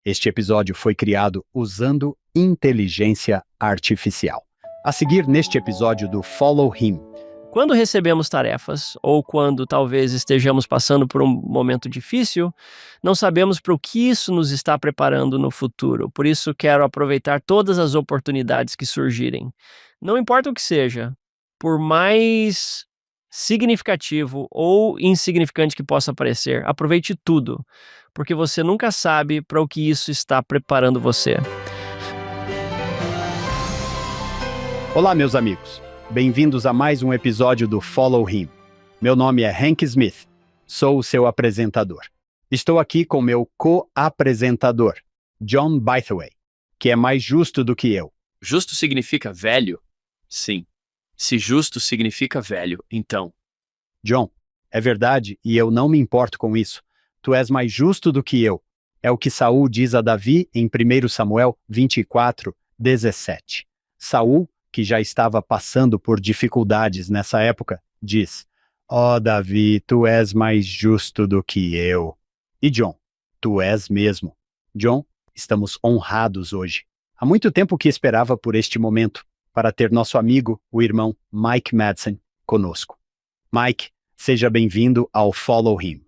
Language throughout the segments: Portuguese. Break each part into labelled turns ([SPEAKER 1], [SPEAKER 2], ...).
[SPEAKER 1] Este episódio foi criado usando inteligência artificial. A seguir neste episódio do Follow Him.
[SPEAKER 2] Quando recebemos tarefas, ou quando talvez estejamos passando por um momento difícil, não sabemos para o que isso nos está preparando no futuro. Por isso, quero aproveitar todas as oportunidades que surgirem. Não importa o que seja, por mais significativo ou insignificante que possa parecer, aproveite tudo, porque você nunca sabe para o que isso está preparando você.
[SPEAKER 1] Olá, meus amigos. Bem-vindos a mais um episódio do Follow Him. Meu nome é Hank Smith, sou o seu apresentador. Estou aqui com meu co-apresentador, John Bytheway, que é mais justo do que eu.
[SPEAKER 3] Justo significa velho? Sim. Se justo significa velho, então.
[SPEAKER 1] John, é verdade e eu não me importo com isso. Tu és mais justo do que eu. É o que Saul diz a Davi em 1 Samuel 24:17. Saul, que já estava passando por dificuldades nessa época, diz: "Ó Davi, tu és mais justo do que eu." E John, tu és mesmo. John, estamos honrados hoje. Há muito tempo que esperava por este momento, para ter nosso amigo, o irmão Mike Madsen, conosco. Mike, seja bem-vindo ao Follow Him.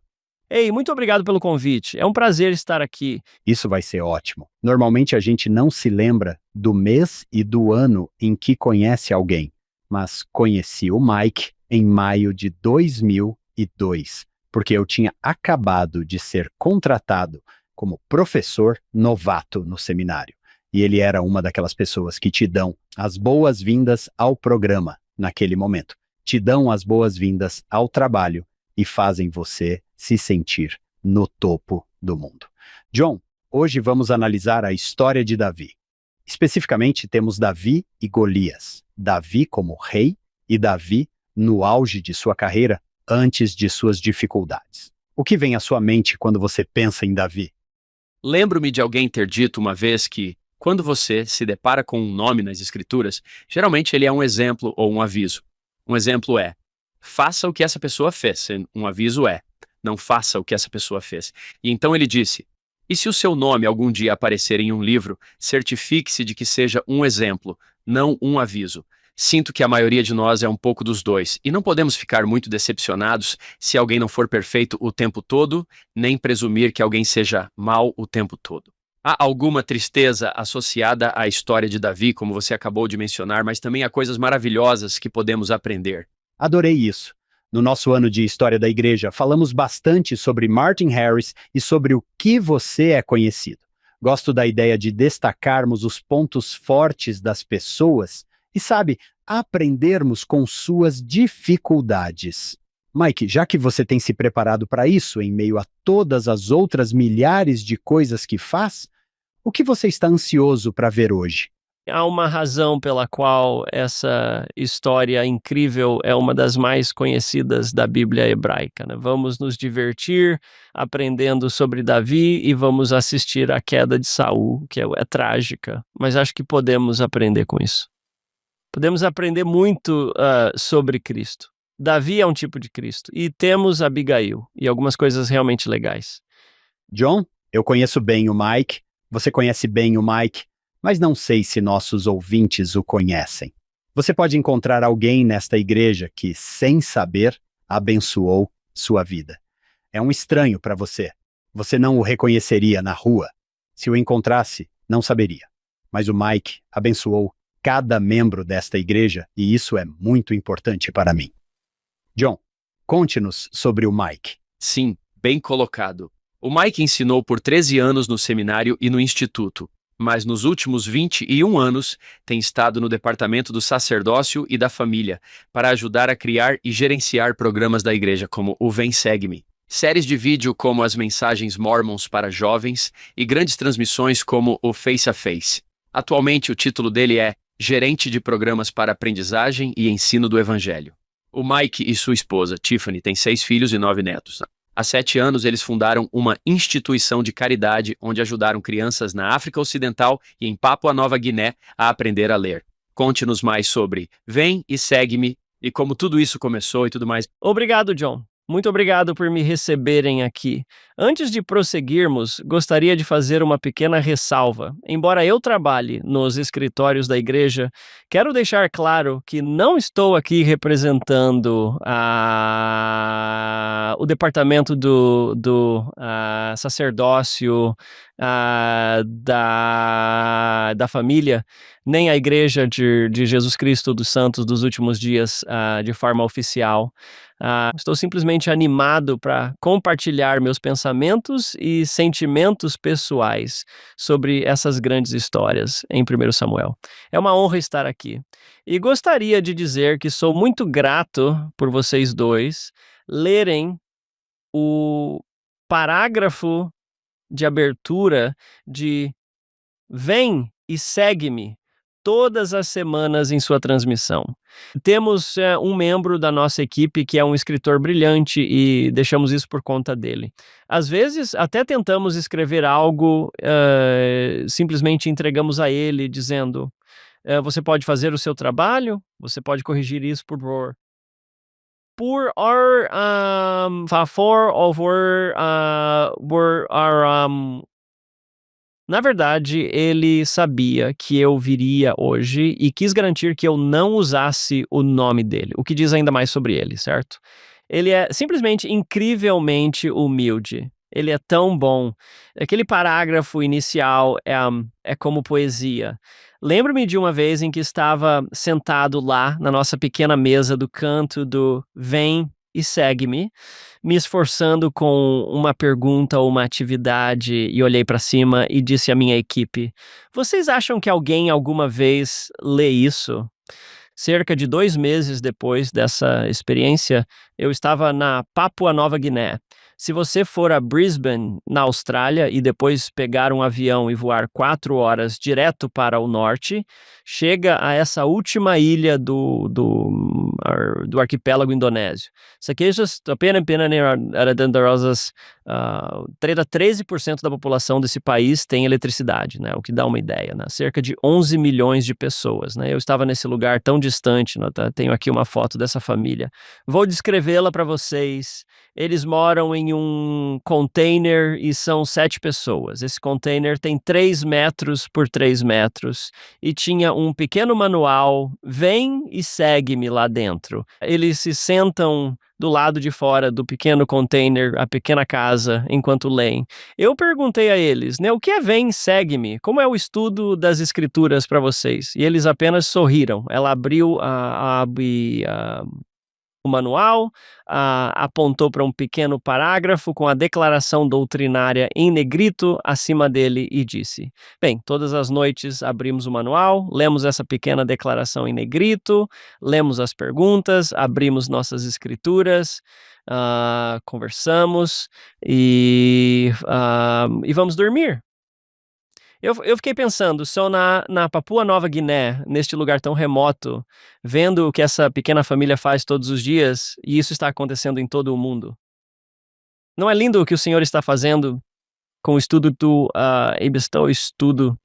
[SPEAKER 2] Ei, muito obrigado pelo convite. É um prazer estar aqui.
[SPEAKER 1] Isso vai ser ótimo. Normalmente a gente não se lembra do mês e do ano em que conhece alguém, mas conheci o Mike em maio de 2002, porque eu tinha acabado de ser contratado como professor novato no seminário. E ele era uma daquelas pessoas que te dão as boas-vindas ao programa naquele momento. Te dão as boas-vindas ao trabalho e fazem você se sentir no topo do mundo. John, hoje vamos analisar a história de Davi. Especificamente, temos Davi e Golias. Davi como rei e Davi no auge de sua carreira, antes de suas dificuldades. O que vem à sua mente quando você pensa em Davi?
[SPEAKER 3] Lembro-me de alguém ter dito uma vez que, quando você se depara com um nome nas escrituras, geralmente ele é um exemplo ou um aviso. Um exemplo é: faça o que essa pessoa fez. Um aviso é: não faça o que essa pessoa fez. E então ele disse: e se o seu nome algum dia aparecer em um livro, certifique-se de que seja um exemplo, não um aviso. Sinto que a maioria de nós é um pouco dos dois, e não podemos ficar muito decepcionados se alguém não for perfeito o tempo todo, nem presumir que alguém seja mau o tempo todo. Há alguma tristeza associada à história de Davi, como você acabou de mencionar, mas também há coisas maravilhosas que podemos aprender.
[SPEAKER 1] Adorei isso. No nosso ano de História da Igreja, falamos bastante sobre Martin Harris e sobre o que você é conhecido. Gosto da ideia de destacarmos os pontos fortes das pessoas e, sabe, aprendermos com suas dificuldades. Mike, já que você tem se preparado para isso em meio a todas as outras milhares de coisas que faz, o que você está ansioso para ver hoje?
[SPEAKER 2] Há uma razão pela qual essa história incrível é uma das mais conhecidas da Bíblia hebraica, né? Vamos nos divertir aprendendo sobre Davi e vamos assistir à queda de Saul, que é trágica, mas acho que podemos aprender com isso. Podemos aprender muito sobre Cristo. Davi é um tipo de Cristo e temos Abigail e algumas coisas realmente legais.
[SPEAKER 1] John, eu conheço bem o Mike, você conhece bem o Mike, mas não sei se nossos ouvintes o conhecem. Você pode encontrar alguém nesta igreja que, sem saber, abençoou sua vida. É um estranho para você. Você não o reconheceria na rua. Se o encontrasse, não saberia. Mas o Mike abençoou cada membro desta igreja e isso é muito importante para mim. John, conte-nos sobre o Mike.
[SPEAKER 3] Sim, bem colocado. O Mike ensinou por 13 anos no seminário e no instituto, mas nos últimos 21 anos tem estado no departamento do sacerdócio e da família para ajudar a criar e gerenciar programas da igreja como o Vem Segue-me, séries de vídeo como as mensagens Mormons para jovens e grandes transmissões como o Face a Face. Atualmente o título dele é Gerente de Programas para Aprendizagem e Ensino do Evangelho. O Mike e sua esposa, Tiffany, têm 6 filhos e 9 netos. Há 7 anos, eles fundaram uma instituição de caridade onde ajudaram crianças na África Ocidental e em Papua Nova Guiné a aprender a ler. Conte-nos mais sobre Vem e Segue-me e como tudo isso começou e tudo mais.
[SPEAKER 2] Obrigado, John. Muito obrigado por me receberem aqui. Antes de prosseguirmos, gostaria de fazer uma pequena ressalva. Embora eu trabalhe nos escritórios da igreja, quero deixar claro que não estou aqui representando o departamento do sacerdócio da família, nem a Igreja de Jesus Cristo dos Santos dos Últimos Dias de forma oficial. Estou simplesmente animado para compartilhar meus pensamentos e sentimentos pessoais sobre essas grandes histórias em 1 Samuel. É uma honra estar aqui. E gostaria de dizer que sou muito grato por vocês dois lerem o parágrafo de abertura de "Vem e segue-me" todas as semanas em sua transmissão. Temos um membro da nossa equipe que é um escritor brilhante e deixamos isso por conta dele. Às vezes, até tentamos escrever algo, simplesmente entregamos a ele, dizendo: você pode fazer o seu trabalho, você pode corrigir isso por favor. Por favor, na verdade, ele sabia que eu viria hoje e quis garantir que eu não usasse o nome dele, o que diz ainda mais sobre ele, certo? Ele é simplesmente incrivelmente humilde. Ele é tão bom. Aquele parágrafo inicial é como poesia. Lembro-me de uma vez em que estava sentado lá na nossa pequena mesa do canto do "Vem e segue-me", me esforçando com uma pergunta ou uma atividade, e olhei para cima e disse à minha equipe: "Vocês acham que alguém alguma vez lê isso?" Cerca de 2 meses depois dessa experiência, eu estava na Papua Nova Guiné. Se você for a Brisbane, na Austrália, e depois pegar um avião e voar 4 horas direto para o norte, chega a essa última ilha do arquipélago indonésio. Saquejas, apenas 13% da população desse país tem eletricidade, né? O que dá uma ideia, né? Cerca de 11 milhões de pessoas, né? Eu estava nesse lugar tão distante, né? Tenho aqui uma foto dessa família. Vou descrevê-la para vocês. Eles moram em um container e são 7 pessoas. Esse container tem 3 metros por 3 metros e tinha um pequeno manual, "Vem e segue-me" lá dentro. Eles se sentam do lado de fora do pequeno container, a pequena casa, enquanto leem. Eu perguntei a eles, né, o que é "Vem e segue-me"? Como é o estudo das escrituras para vocês? E eles apenas sorriram. Ela abriu o manual, apontou para um pequeno parágrafo com a declaração doutrinária em negrito acima dele e disse: "Bem, todas as noites abrimos o manual, lemos essa pequena declaração em negrito, lemos as perguntas, abrimos nossas escrituras, conversamos e vamos dormir." Eu fiquei pensando, sou na Papua Nova Guiné, neste lugar tão remoto, vendo o que essa pequena família faz todos os dias, e isso está acontecendo em todo o mundo. Não é lindo o que o Senhor está fazendo com o estudo do o estudo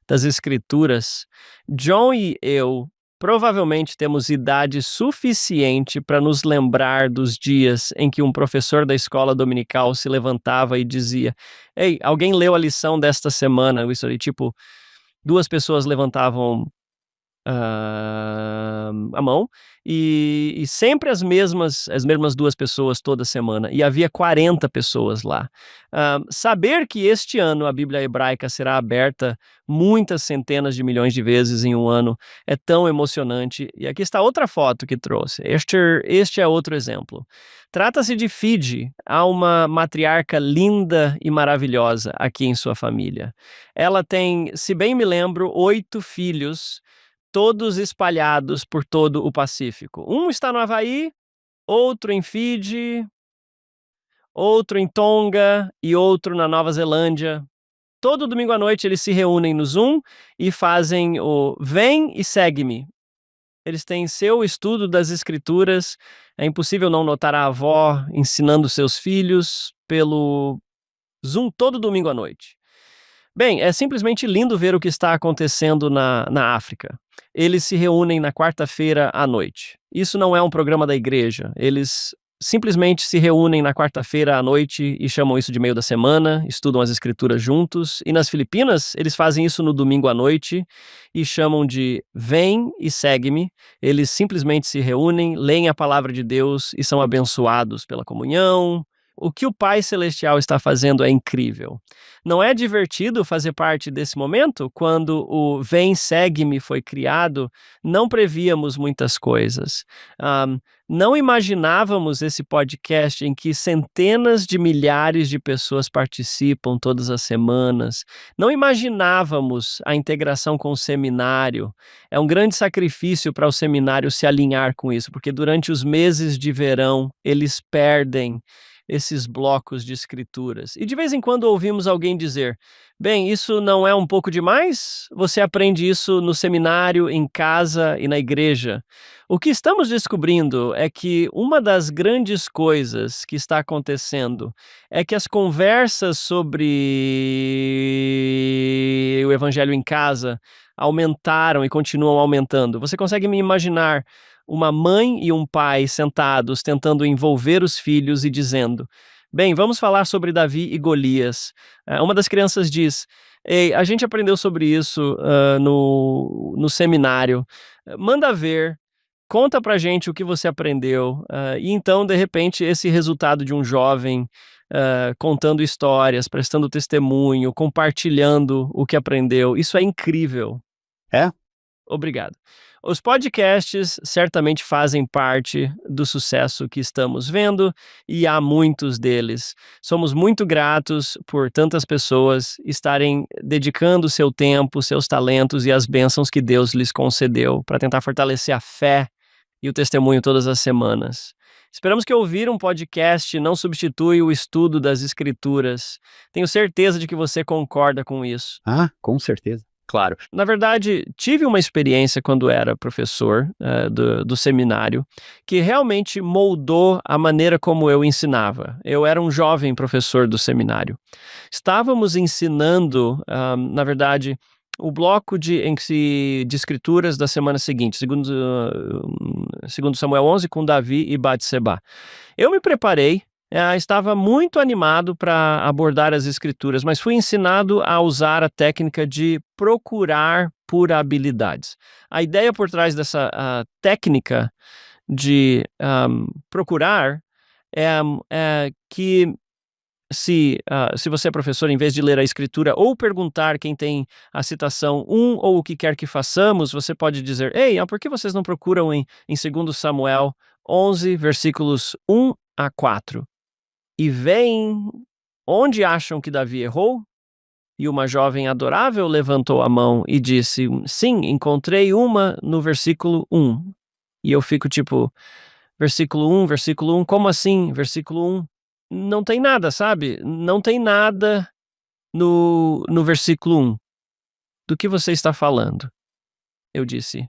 [SPEAKER 2] das Escrituras? John e eu provavelmente temos idade suficiente para nos lembrar dos dias em que um professor da escola dominical se levantava e dizia: "Ei, alguém leu a lição desta semana?" Isso ali, tipo, 2 pessoas levantavam a mão, e sempre as mesmas 2 pessoas toda semana, e havia 40 pessoas lá. Saber que este ano a Bíblia hebraica será aberta muitas centenas de milhões de vezes em um ano é tão emocionante. E aqui está outra foto que trouxe. Este é outro exemplo. Trata-se de Fiji, há uma matriarca linda e maravilhosa aqui em sua família. Ela tem, se bem me lembro, 8 filhos, todos espalhados por todo o Pacífico. Um está no Havaí, outro em Fiji, outro em Tonga e outro na Nova Zelândia. Todo domingo à noite eles se reúnem no Zoom e fazem o "Vem e segue-me". Eles têm seu estudo das escrituras. É impossível não notar a avó ensinando seus filhos pelo Zoom todo domingo à noite. Bem, é simplesmente lindo ver o que está acontecendo na África. Eles se reúnem na quarta-feira à noite. Isso não é um programa da igreja. Eles simplesmente se reúnem na quarta-feira à noite e chamam isso de meio da semana, estudam as escrituras juntos. E nas Filipinas, eles fazem isso no domingo à noite e chamam de vem e segue-me. Eles simplesmente se reúnem, leem a palavra de Deus e são abençoados pela comunhão. O que o Pai Celestial está fazendo é incrível. Não é divertido fazer parte desse momento? Quando o Vem, Segue-me foi criado, não prevíamos muitas coisas. Não imaginávamos esse podcast em que centenas de milhares de pessoas participam todas as semanas. Não imaginávamos a integração com o seminário. É um grande sacrifício para o seminário se alinhar com isso, porque durante os meses de verão eles perdem esses blocos de escrituras. E de vez em quando ouvimos alguém dizer, bem, isso não é um pouco demais? Você aprende isso no seminário, em casa e na igreja. O que estamos descobrindo é que uma das grandes coisas que está acontecendo é que as conversas sobre o evangelho em casa aumentaram e continuam aumentando. Você consegue me imaginar uma mãe e um pai sentados tentando envolver os filhos e dizendo, bem, vamos falar sobre Davi e Golias. Uma das crianças diz, ei, a gente aprendeu sobre isso no seminário, manda ver, conta pra gente o que você aprendeu. E então, de repente, esse resultado de um jovem contando histórias, prestando testemunho, compartilhando o que aprendeu, isso é incrível.
[SPEAKER 1] É?
[SPEAKER 2] Obrigado. Os podcasts certamente fazem parte do sucesso que estamos vendo e há muitos deles. Somos muito gratos por tantas pessoas estarem dedicando seu tempo, seus talentos e as bênçãos que Deus lhes concedeu para tentar fortalecer a fé e o testemunho todas as semanas. Esperamos que ouvir um podcast não substitui o estudo das Escrituras. Tenho certeza de que você concorda com isso.
[SPEAKER 1] Ah, com certeza.
[SPEAKER 3] Claro.
[SPEAKER 2] Na verdade, tive uma experiência quando era professor do seminário que realmente moldou a maneira como eu ensinava. Eu era um jovem professor do seminário. Estávamos ensinando, na verdade, o bloco de escrituras da semana seguinte, segundo Samuel 11, com Davi e Batseba. Eu me preparei. Estava muito animado para abordar as escrituras, mas fui ensinado a usar a técnica de procurar por habilidades. A ideia por trás dessa técnica de procurar é que se você é professor, em vez de ler a escritura ou perguntar quem tem a citação 1 ou o que quer que façamos, você pode dizer, ei, por que vocês não procuram em 2 Samuel 11, versículos 1 a 4? E veem onde acham que Davi errou? E uma jovem adorável levantou a mão e disse, sim, encontrei uma no versículo 1. E eu fico tipo, versículo 1, como assim? Versículo 1, não tem nada, sabe? Não tem nada no versículo 1. Do que você está falando? Eu disse,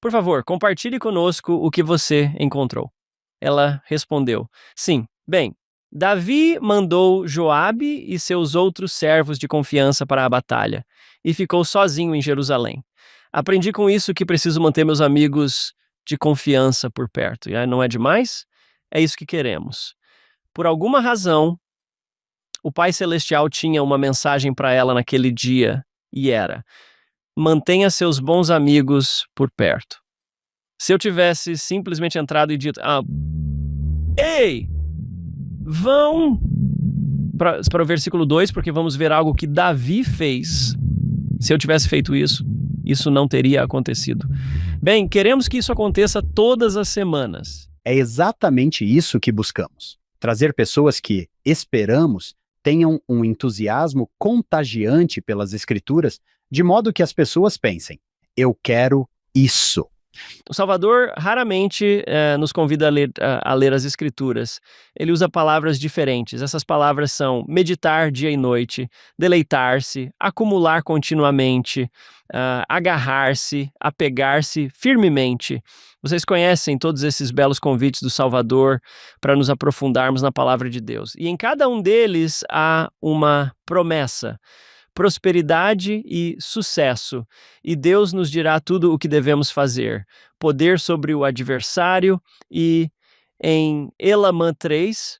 [SPEAKER 2] por favor, compartilhe conosco o que você encontrou. Ela respondeu, sim. Bem, Davi mandou Joabe e seus outros servos de confiança para a batalha e ficou sozinho em Jerusalém. Aprendi com isso que preciso manter meus amigos de confiança por perto. E não é demais? É isso que queremos. Por alguma razão, o Pai Celestial tinha uma mensagem para ela naquele dia e era: mantenha seus bons amigos por perto. Se eu tivesse simplesmente entrado e dito, ei! Vão para o versículo 2, porque vamos ver algo que Davi fez. Se eu tivesse feito isso, isso não teria acontecido. Bem, queremos que isso aconteça todas as semanas.
[SPEAKER 1] É exatamente isso que buscamos. Trazer pessoas que, esperamos, tenham um entusiasmo contagiante pelas escrituras, de modo que as pessoas pensem, eu quero isso.
[SPEAKER 2] O Salvador raramente nos convida a ler as Escrituras. Ele usa palavras diferentes. Essas palavras são meditar dia e noite, deleitar-se, acumular continuamente, agarrar-se, apegar-se firmemente. Vocês conhecem todos esses belos convites do Salvador para nos aprofundarmos na palavra de Deus. E em cada um deles há uma promessa: prosperidade e sucesso, e Deus nos dirá tudo o que devemos fazer, poder sobre o adversário e em Elamã 3,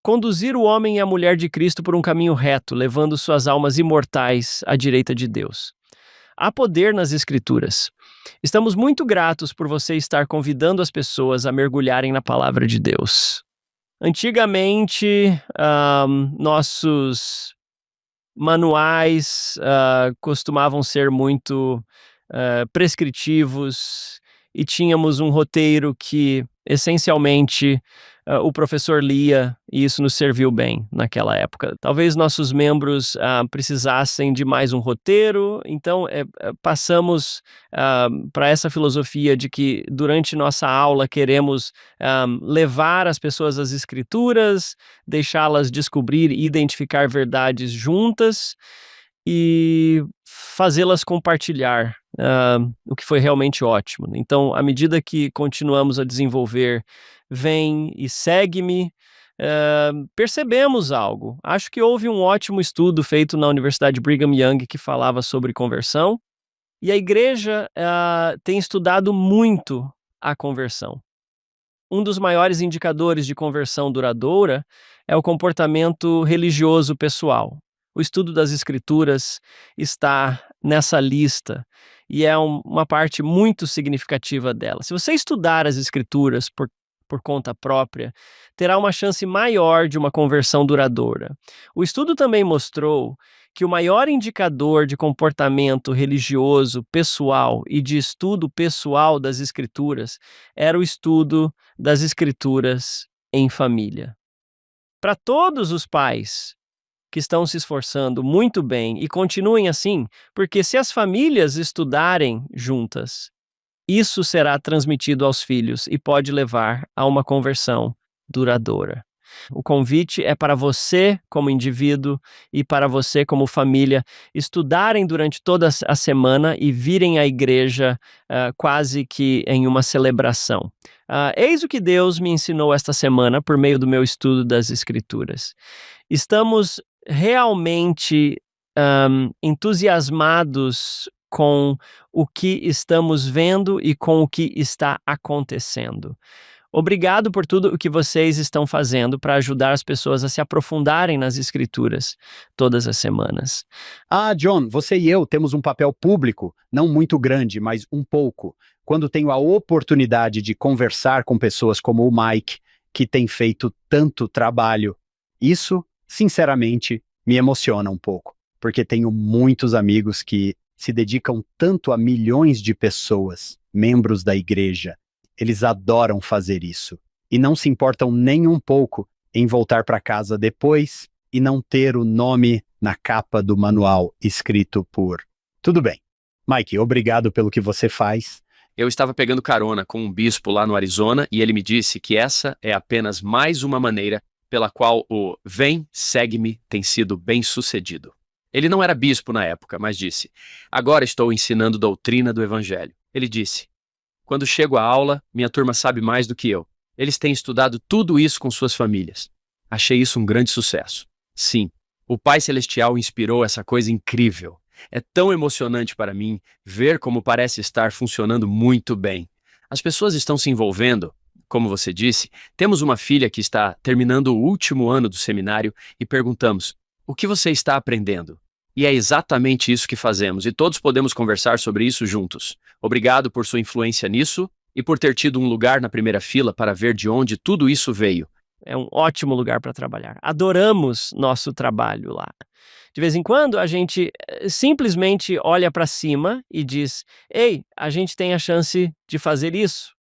[SPEAKER 2] conduzir o homem e a mulher de Cristo por um caminho reto, levando suas almas imortais à direita de Deus. Há poder nas Escrituras. Estamos muito gratos por você estar convidando as pessoas a mergulharem na palavra de Deus. Antigamente, nossos manuais costumavam ser muito prescritivos e tínhamos um roteiro que, essencialmente, o professor lia e isso nos serviu bem naquela época. Talvez nossos membros precisassem de mais um roteiro, então passamos para essa filosofia de que durante nossa aula queremos levar as pessoas às Escrituras, deixá-las descobrir e identificar verdades juntas e fazê-las compartilhar, o que foi realmente ótimo. Então, à medida que continuamos a desenvolver Vem e Segue-me, percebemos algo. Acho que houve um ótimo estudo feito na Universidade Brigham Young que falava sobre conversão, e a igreja tem estudado muito a conversão. Um dos maiores indicadores de conversão duradoura é o comportamento religioso pessoal. O estudo das Escrituras está nessa lista e é uma parte muito significativa dela. Se você estudar as Escrituras por conta própria, terá uma chance maior de uma conversão duradoura. O estudo também mostrou que o maior indicador de comportamento religioso pessoal e de estudo pessoal das Escrituras era o estudo das Escrituras em família. Para todos os pais que estão se esforçando muito bem e continuem assim, porque se as famílias estudarem juntas, isso será transmitido aos filhos e pode levar a uma conversão duradoura. O convite é para você como indivíduo e para você como família estudarem durante toda a semana e virem à igreja quase que em uma celebração. Eis o que Deus me ensinou esta semana por meio do meu estudo das Escrituras. Estamos realmente entusiasmados com o que estamos vendo e com o que está acontecendo. Obrigado por tudo o que vocês estão fazendo para ajudar as pessoas a se aprofundarem nas Escrituras todas as semanas.
[SPEAKER 1] John, você e eu temos um papel público, não muito grande, mas um pouco, quando tenho a oportunidade de conversar com pessoas como o Mike, que tem feito tanto trabalho. Isso, sinceramente, me emociona um pouco, porque tenho muitos amigos que se dedicam tanto a milhões de pessoas, membros da igreja. Eles adoram fazer isso e não se importam nem um pouco em voltar para casa depois e não ter o nome na capa do manual escrito por... Tudo bem. Mike, obrigado pelo que você faz.
[SPEAKER 3] Eu estava pegando carona com um bispo lá no Arizona e ele me disse que essa é apenas mais uma maneira pela qual o Vem, Segue-me tem sido bem-sucedido. Ele não era bispo na época, mas disse: agora estou ensinando doutrina do Evangelho. Ele disse: quando chego à aula, minha turma sabe mais do que eu. Eles têm estudado tudo isso com suas famílias. Achei isso um grande sucesso. Sim, o Pai Celestial inspirou essa coisa incrível. É tão emocionante para mim ver como parece estar funcionando muito bem. As pessoas estão se envolvendo. Como você disse, temos uma filha que está terminando o último ano do seminário e perguntamos: o que você está aprendendo? E é exatamente isso que fazemos, e todos podemos conversar sobre isso juntos. Obrigado por sua influência nisso e por ter tido um lugar na primeira fila para ver de onde tudo isso veio.
[SPEAKER 2] É um ótimo lugar para trabalhar. Adoramos nosso trabalho lá. De vez em quando, a gente simplesmente olha para cima e diz: ei, a gente tem a chance de fazer isso.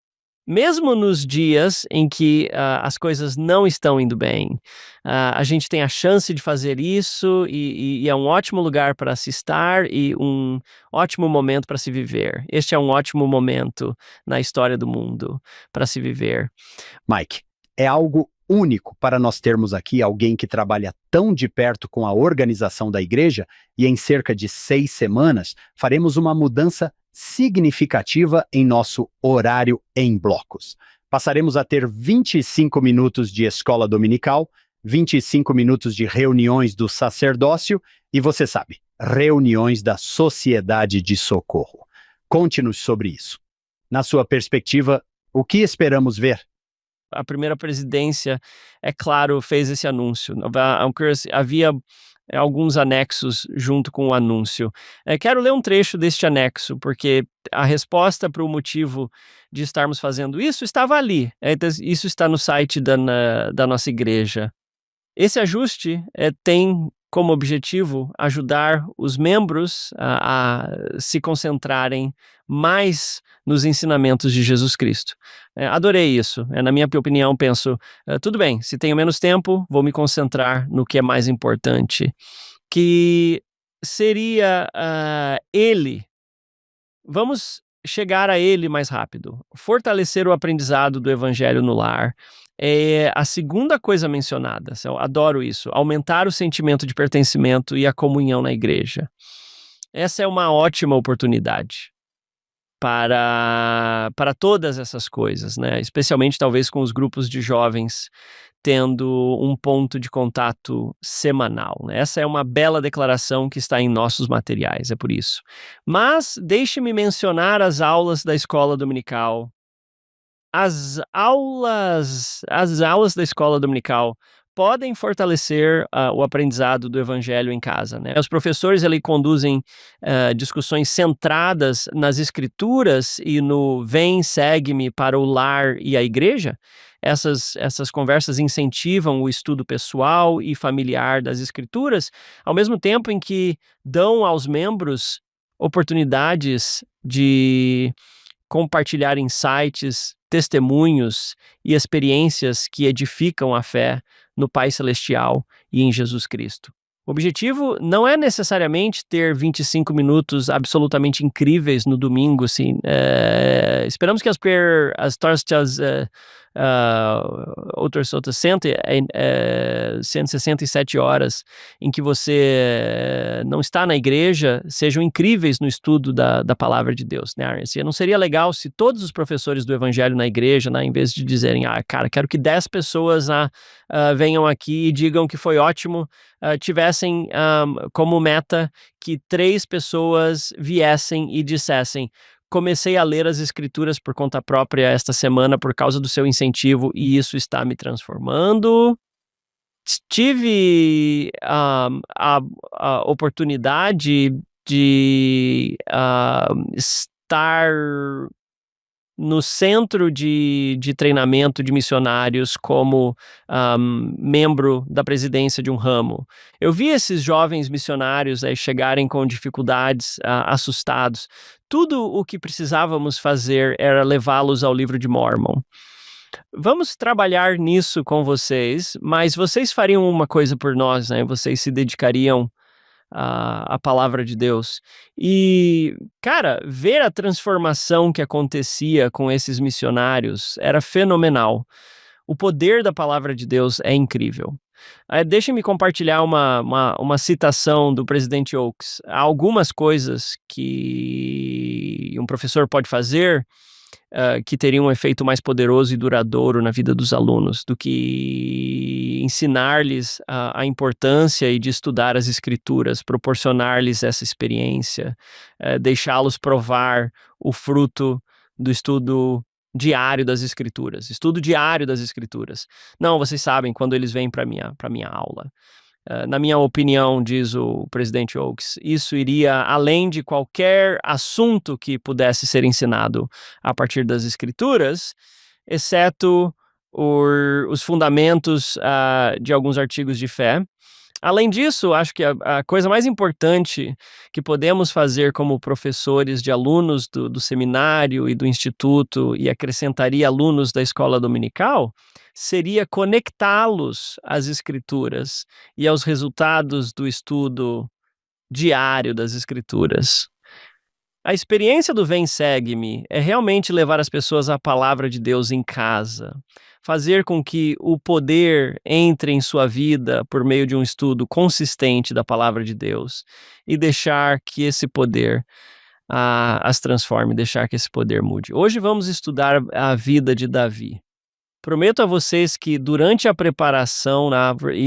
[SPEAKER 2] Mesmo nos dias em que as coisas não estão indo bem, a gente tem a chance de fazer isso e é um ótimo lugar para se estar e um ótimo momento para se viver. Este é um ótimo momento na história do mundo para se viver.
[SPEAKER 1] Mike, é algo único para nós termos aqui alguém que trabalha tão de perto com a organização da igreja e em cerca de 6 semanas faremos uma mudança significativa em nosso horário em blocos. Passaremos a ter 25 minutos de escola dominical, 25 minutos de reuniões do sacerdócio e, você sabe, reuniões da Sociedade de Socorro. Conte-nos sobre isso. Na sua perspectiva, o que esperamos ver?
[SPEAKER 2] a primeira presidência, é claro, fez esse anúncio. Havia alguns anexos junto com o anúncio. Quero ler um trecho deste anexo, porque a resposta para o motivo de estarmos fazendo isso estava ali. Isso está no site da nossa igreja. Esse ajuste tem como objetivo ajudar os membros a se concentrarem mais nos ensinamentos de Jesus Cristo. Adorei isso. Na minha opinião, penso, tudo bem, se tenho menos tempo, vou me concentrar no que é mais importante, que seria ele. Vamos chegar a ele mais rápido. Fortalecer o aprendizado do evangelho no lar. É a segunda coisa mencionada. Eu adoro isso. Aumentar o sentimento de pertencimento e a comunhão na igreja. Essa é uma ótima oportunidade para todas essas coisas, né? Especialmente talvez com os grupos de jovens tendo um ponto de contato semanal, né? Essa é uma bela declaração que está em nossos materiais, é por isso. Mas deixe-me mencionar as aulas da escola dominical. As aulas da escola dominical podem fortalecer o aprendizado do evangelho em casa, né? Os professores ali conduzem discussões centradas nas escrituras e no vem, segue-me para o lar e a igreja. Essas conversas incentivam o estudo pessoal e familiar das escrituras, ao mesmo tempo em que dão aos membros oportunidades de compartilhar insights, testemunhos e experiências que edificam a fé no Pai Celestial e em Jesus Cristo. O objetivo não é necessariamente ter 25 minutos absolutamente incríveis no domingo, assim. Esperamos que as torsdags outras 167 horas em que você não está na igreja sejam incríveis no estudo da palavra de Deus, né? Não seria legal se todos os professores do evangelho na igreja, né, em vez de dizerem, cara, quero que 10 pessoas venham aqui e digam que foi ótimo, tivessem como meta que 3 pessoas viessem e dissessem: comecei a ler as escrituras por conta própria esta semana por causa do seu incentivo e isso está me transformando. Tive a oportunidade de estar no centro de treinamento de missionários como membro da presidência de um ramo. Eu vi esses jovens missionários chegarem com dificuldades, assustados. Tudo o que precisávamos fazer era levá-los ao livro de Mórmon. Vamos trabalhar nisso com vocês, mas vocês fariam uma coisa por nós, né? Vocês se dedicariam a palavra de Deus. E, cara, ver a transformação que acontecia com esses missionários era fenomenal. O poder da palavra de Deus é incrível. Deixem-me compartilhar uma citação do presidente Oaks. Há algumas coisas que um professor pode fazer que teriam um efeito mais poderoso e duradouro na vida dos alunos do que ensinar-lhes a importância de estudar as escrituras, proporcionar-lhes essa experiência, deixá-los provar o fruto do estudo diário das escrituras. Não, vocês sabem, quando eles vêm para minha aula. Na minha opinião, diz o presidente Oaks, isso iria além de qualquer assunto que pudesse ser ensinado a partir das escrituras, exceto os fundamentos de alguns artigos de fé. Além disso, acho que a coisa mais importante que podemos fazer como professores de alunos do seminário e do instituto e acrescentaria alunos da escola dominical seria conectá-los às escrituras e aos resultados do estudo diário das escrituras. A experiência do Vem Segue-me é realmente levar as pessoas à palavra de Deus em casa, fazer com que o poder entre em sua vida por meio de um estudo consistente da palavra de Deus e deixar que esse poder as transforme, deixar que esse poder mude. Hoje vamos estudar a vida de Davi. Prometo a vocês que durante a preparação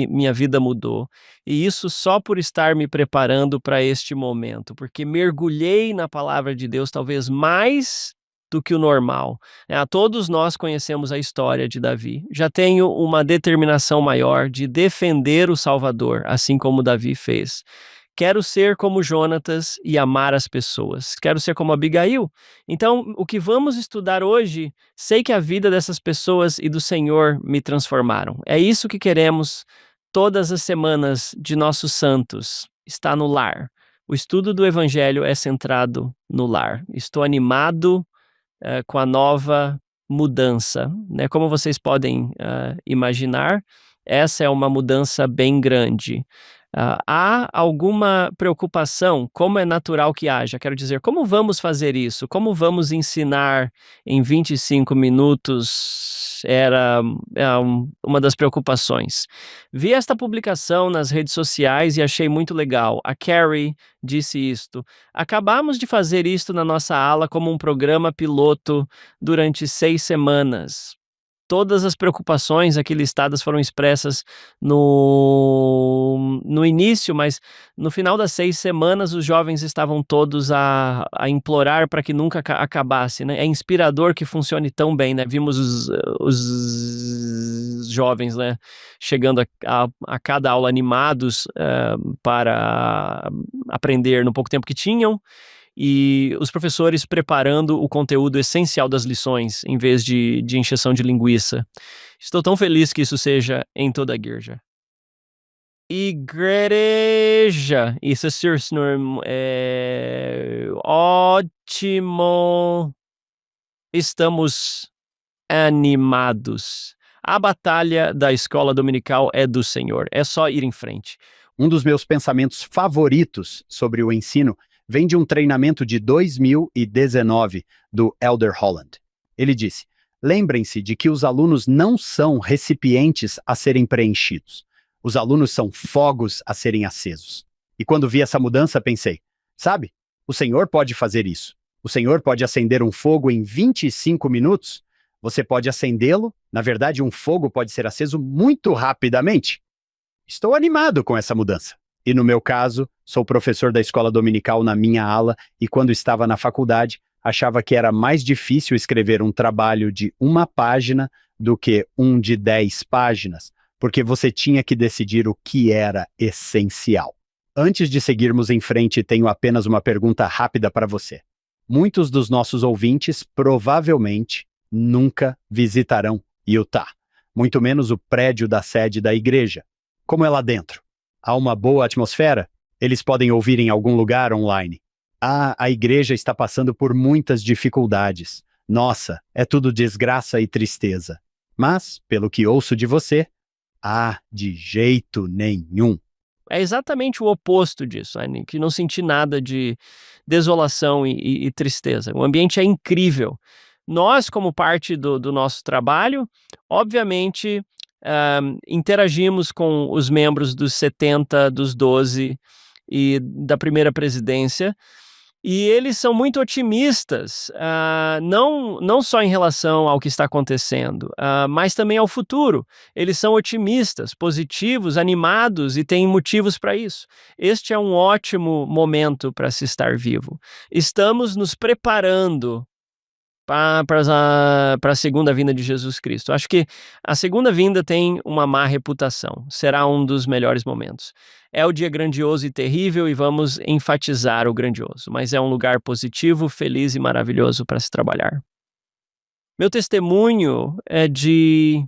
[SPEAKER 2] minha vida mudou, e isso só por estar me preparando para este momento, porque mergulhei na palavra de Deus talvez mais do que o normal. Todos nós conhecemos a história de Davi. Já tenho uma determinação maior de defender o Salvador, assim como Davi fez. Quero ser como Jonatas e amar as pessoas. Quero ser como Abigail. Então, o que vamos estudar hoje, sei que a vida dessas pessoas e do Senhor me transformaram. É isso que queremos todas as semanas de nossos santos. Está no lar. O estudo do Evangelho é centrado no lar. Estou animado com a nova mudança, né? Como vocês podem imaginar, essa é uma mudança bem grande. Há alguma preocupação, como é natural que haja? Quero dizer, como vamos fazer isso? Como vamos ensinar em 25 minutos? Era uma das preocupações. Vi esta publicação nas redes sociais e achei muito legal. A Carrie disse isto. Acabamos de fazer isto na nossa ala como um programa piloto durante 6 semanas. Todas as preocupações aqui listadas foram expressas no início, mas no final das 6 semanas os jovens estavam todos a implorar para que nunca acabasse, né? É inspirador que funcione tão bem, né? Vimos os jovens, né, chegando a cada aula animados para aprender no pouco tempo que tinham, e os professores preparando o conteúdo essencial das lições, em vez de encheção de linguiça. Estou tão feliz que isso seja em toda a igreja. Igreja! Isso é ótimo! Estamos animados. A batalha da escola dominical é do Senhor. É só ir em frente.
[SPEAKER 1] Um dos meus pensamentos favoritos sobre o ensino vem de um treinamento de 2019 do Elder Holland. Ele disse: lembrem-se de que os alunos não são recipientes a serem preenchidos. Os alunos são fogos a serem acesos. E quando vi essa mudança, pensei, sabe, o Senhor pode fazer isso. O Senhor pode acender um fogo em 25 minutos. Você pode acendê-lo. Na verdade, um fogo pode ser aceso muito rapidamente. Estou animado com essa mudança. E no meu caso, sou professor da escola dominical na minha ala e quando estava na faculdade, achava que era mais difícil escrever um trabalho de 1 página do que um de 10 páginas, porque você tinha que decidir o que era essencial. Antes de seguirmos em frente, tenho apenas uma pergunta rápida para você. Muitos dos nossos ouvintes provavelmente nunca visitarão Utah, muito menos o prédio da sede da igreja. Como é lá dentro? Há uma boa atmosfera? Eles podem ouvir em algum lugar online. A igreja está passando por muitas dificuldades. Nossa, é tudo desgraça e tristeza. Mas, pelo que ouço de você, de jeito nenhum.
[SPEAKER 2] É exatamente o oposto disso, né? Que não senti nada de desolação e tristeza. O ambiente é incrível. Nós, como parte do nosso trabalho, obviamente, interagimos com os membros dos 70, dos 12 e da primeira presidência, e eles são muito otimistas, não só em relação ao que está acontecendo, mas também ao futuro. Eles são otimistas, positivos, animados e têm motivos para isso. Este é um ótimo momento para se estar vivo. Estamos nos preparando para a segunda vinda de Jesus Cristo. Acho que a segunda vinda tem uma má reputação. Será um dos melhores momentos. É o dia grandioso e terrível e vamos enfatizar o grandioso, mas é um lugar positivo, feliz e maravilhoso para se trabalhar. Meu testemunho é de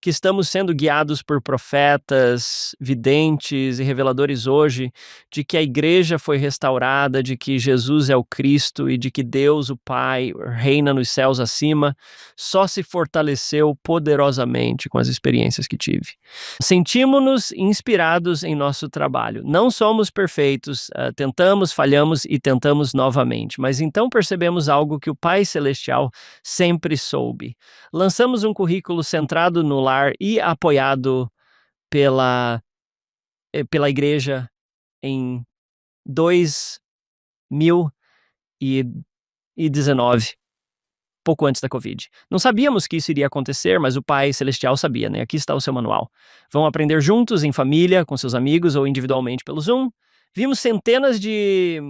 [SPEAKER 2] que estamos sendo guiados por profetas, videntes e reveladores hoje, de que a igreja foi restaurada, de que Jesus é o Cristo e de que Deus, o Pai, reina nos céus acima, só se fortaleceu poderosamente com as experiências que tive. Sentimos-nos inspirados em nosso trabalho. Não somos perfeitos, tentamos, falhamos e tentamos novamente, mas então percebemos algo que o Pai Celestial sempre soube. Lançamos um currículo centrado no lar e apoiado pela igreja em 2019, pouco antes da Covid. Não sabíamos que isso iria acontecer, mas o Pai Celestial sabia, né? Aqui está o seu manual. Vão aprender juntos, em família, com seus amigos ou individualmente pelo Zoom. Vimos centenas de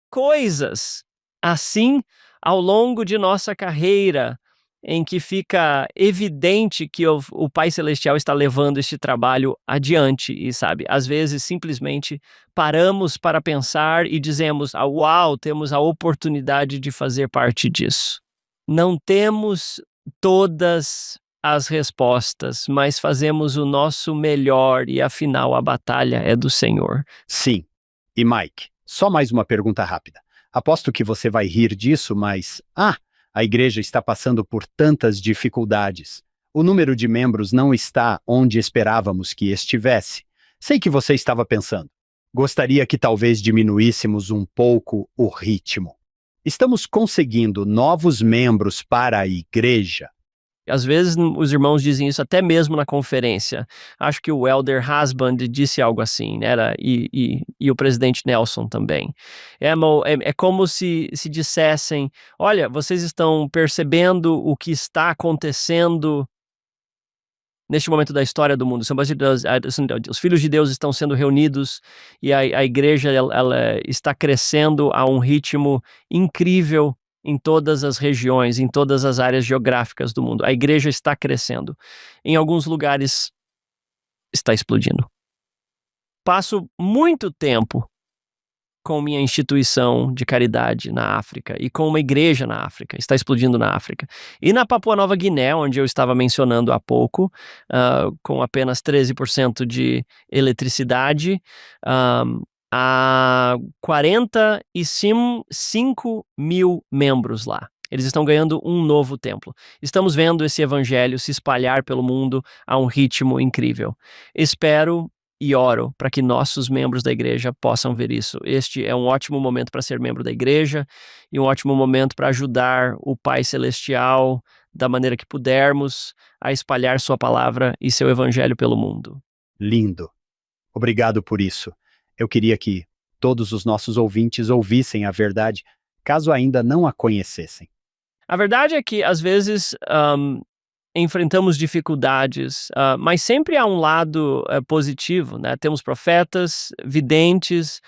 [SPEAKER 2] coisas assim ao longo de nossa carreira, em que fica evidente que o Pai Celestial está levando este trabalho adiante e, sabe, às vezes simplesmente paramos para pensar e dizemos, uau, temos a oportunidade de fazer parte disso. Não temos todas as respostas, mas fazemos o nosso melhor e, afinal, a batalha é do Senhor.
[SPEAKER 1] Sim. E Mike, só mais uma pergunta rápida. Aposto que você vai rir disso, mas... a igreja está passando por tantas dificuldades. O número de membros não está onde esperávamos que estivesse. Sei que você estava pensando. Gostaria que talvez diminuíssemos um pouco o ritmo. Estamos conseguindo novos membros para a igreja.
[SPEAKER 2] Às vezes os irmãos dizem isso até mesmo na conferência. Acho que o Elder Husband disse algo assim, né? E o presidente Nelson também. É como se dissessem, olha, vocês estão percebendo o que está acontecendo neste momento da história do mundo. Os filhos de Deus estão sendo reunidos e a igreja ela está crescendo a um ritmo incrível em todas as regiões, em todas as áreas geográficas do mundo. A igreja está crescendo. Em alguns lugares, está explodindo. Passo muito tempo com minha instituição de caridade na África e com uma igreja na África, está explodindo na África. E na Papua Nova Guiné, onde eu estava mencionando há pouco, com apenas 13% de eletricidade, há 45 mil membros lá. Eles estão ganhando um novo templo. Estamos vendo esse evangelho se espalhar pelo mundo a um ritmo incrível. Espero e oro para que nossos membros da igreja possam ver isso. Este é um ótimo momento para ser membro da igreja e um ótimo momento para ajudar o Pai Celestial da maneira que pudermos a espalhar sua palavra e seu evangelho pelo mundo.
[SPEAKER 1] Lindo. Obrigado por isso. Eu queria que todos os nossos ouvintes ouvissem a verdade, caso ainda não a conhecessem.
[SPEAKER 2] A verdade é que, às vezes, enfrentamos dificuldades, mas sempre há um lado positivo, né? Temos profetas, videntes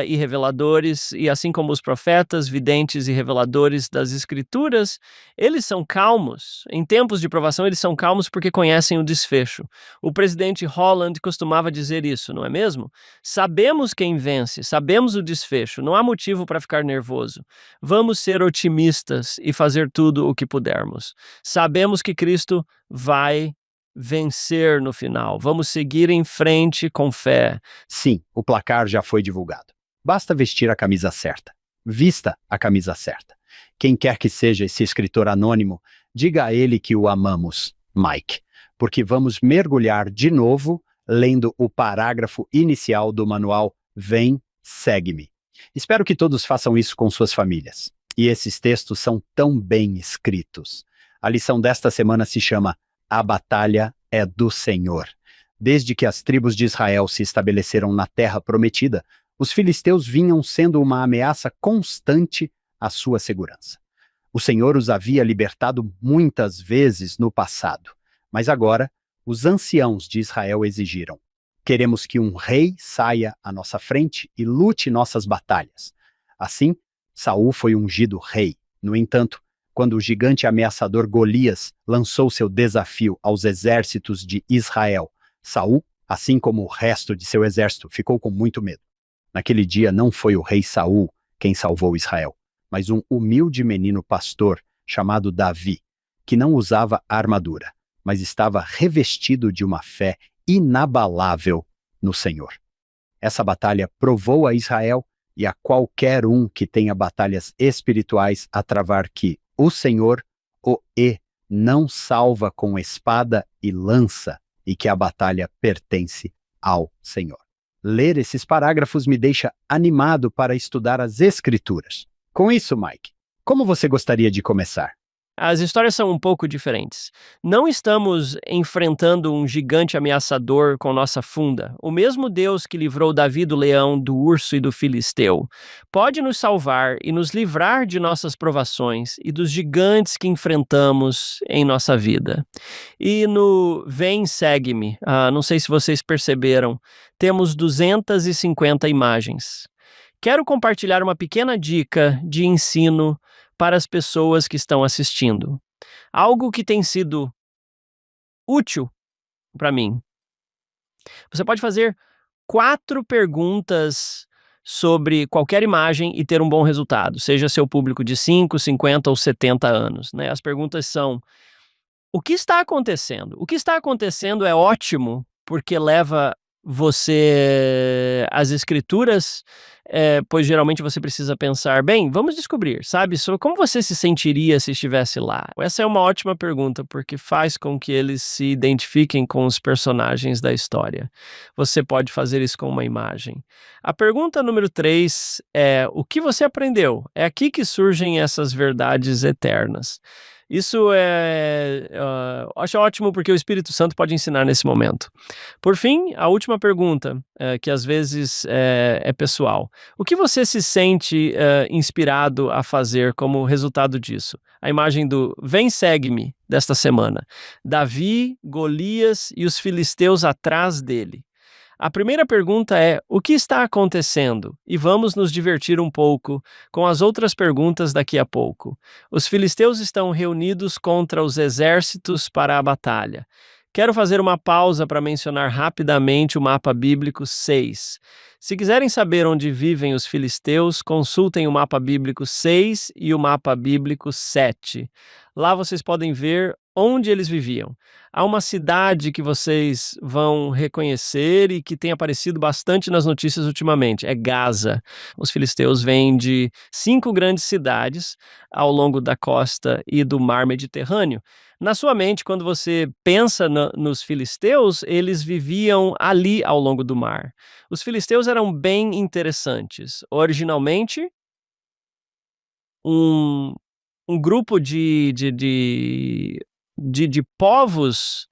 [SPEAKER 2] e reveladores, e assim como os profetas, videntes e reveladores das Escrituras, eles são calmos. Em tempos de provação, eles são calmos porque conhecem o desfecho. O presidente Holland costumava dizer isso, não é mesmo? Sabemos quem vence, sabemos o desfecho, não há motivo para ficar nervoso. Vamos ser otimistas e fazer tudo o que pudermos. Sabemos que Cristo vai vencer no final. Vamos seguir em frente com fé.
[SPEAKER 1] Sim, o placar já foi divulgado. Basta vestir a camisa certa. Vista a camisa certa. Quem quer que seja esse escritor anônimo, diga a ele que o amamos, Mike, porque vamos mergulhar de novo lendo o parágrafo inicial do manual Vem, Segue-me. Espero que todos façam isso com suas famílias. E esses textos são tão bem escritos. A lição desta semana se chama A Batalha é do Senhor. Desde que as tribos de Israel se estabeleceram na terra prometida, os filisteus vinham sendo uma ameaça constante à sua segurança. O Senhor os havia libertado muitas vezes no passado, mas agora os anciãos de Israel exigiram: queremos que um rei saia à nossa frente e lute nossas batalhas. Assim, Saul foi ungido rei. No entanto, quando o gigante ameaçador Golias lançou seu desafio aos exércitos de Israel, Saul, assim como o resto de seu exército, ficou com muito medo. Naquele dia não foi o rei Saul quem salvou Israel, mas um humilde menino pastor chamado Davi, que não usava armadura, mas estava revestido de uma fé inabalável no Senhor. Essa batalha provou a Israel e a qualquer um que tenha batalhas espirituais a travar que o Senhor não salva com espada e lança e que a batalha pertence ao Senhor. Ler esses parágrafos me deixa animado para estudar as Escrituras. Com isso, Mike, como você gostaria de começar?
[SPEAKER 2] As histórias são um pouco diferentes. Não estamos enfrentando um gigante ameaçador com nossa funda. O mesmo Deus que livrou Davi do leão, do urso e do filisteu pode nos salvar e nos livrar de nossas provações e dos gigantes que enfrentamos em nossa vida. E no Vem, Segue-me, não sei se vocês perceberam, temos 250 imagens. Quero compartilhar uma pequena dica de ensino para as pessoas que estão assistindo. Algo que tem sido útil para mim. Você pode fazer 4 perguntas sobre qualquer imagem e ter um bom resultado, seja seu público de 5, 50 ou 70 anos, né? As perguntas são: o que está acontecendo? O que está acontecendo é ótimo porque leva você às escrituras, pois geralmente você precisa pensar, bem, vamos descobrir, sabe, sobre como você se sentiria se estivesse lá. Essa é uma ótima pergunta porque faz com que eles se identifiquem com os personagens da história. Você pode fazer isso com uma imagem. A pergunta número 3 é: o que você aprendeu? É aqui que surgem essas verdades eternas. Isso acho ótimo porque o Espírito Santo pode ensinar nesse momento. Por fim, a última pergunta, que às vezes é pessoal. O que você se sente inspirado a fazer como resultado disso? A imagem do Vem, segue-me desta semana. Davi, Golias e os filisteus atrás dele. A primeira pergunta é: o que está acontecendo? E vamos nos divertir um pouco com as outras perguntas daqui a pouco. Os filisteus estão reunidos contra os exércitos para a batalha. Quero fazer uma pausa para mencionar rapidamente o mapa bíblico 6. Se quiserem saber onde vivem os filisteus, consultem o mapa bíblico 6 e o mapa bíblico 7. Lá vocês podem ver onde eles viviam. Há uma cidade que vocês vão reconhecer e que tem aparecido bastante nas notícias ultimamente, é Gaza. Os filisteus vêm de 5 grandes cidades ao longo da costa e do mar Mediterrâneo. Na sua mente, quando você pensa nos filisteus, eles viviam ali ao longo do mar. Os filisteus eram bem interessantes. Originalmente, um grupo de povos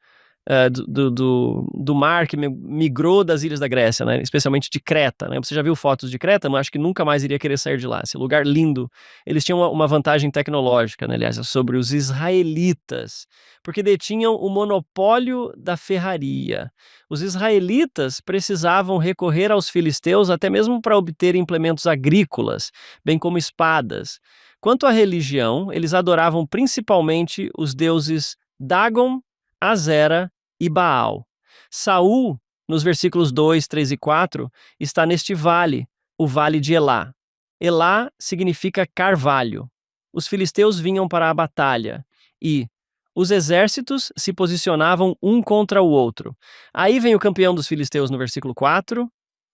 [SPEAKER 2] do mar que migrou das ilhas da Grécia, né? Especialmente de Creta, né? Você já viu fotos de Creta? Mas acho que nunca mais iria querer sair de lá. Esse lugar lindo. Eles tinham uma vantagem tecnológica, né, aliás, sobre os israelitas, porque detinham o monopólio da ferraria. Os israelitas precisavam recorrer aos filisteus até mesmo para obter implementos agrícolas, bem como espadas. Quanto à religião, eles adoravam principalmente os deuses Dagon, Azera e Baal. Saul, nos versículos 2, 3 e 4, está neste vale, o vale de Elá. Elá significa carvalho. Os filisteus vinham para a batalha e os exércitos se posicionavam um contra o outro. Aí vem o campeão dos filisteus no versículo 4,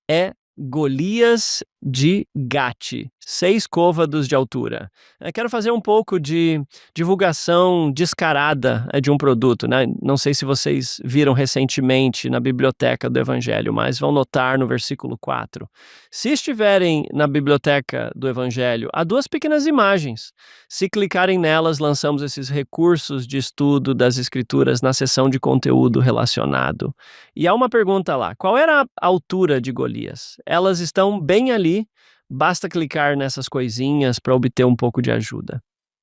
[SPEAKER 2] é Golias de Gate, 6 côvados de altura. Quero fazer um pouco de divulgação descarada de um produto, né? Não sei se vocês viram recentemente na biblioteca do Evangelho, mas vão notar no versículo 4. Se estiverem na biblioteca do Evangelho, há 2 pequenas imagens. Se clicarem nelas, lançamos esses recursos de estudo das Escrituras na seção de conteúdo relacionado. E há uma pergunta lá: qual era a altura de Golias? Elas estão bem ali, basta clicar nessas coisinhas para obter um pouco de ajuda.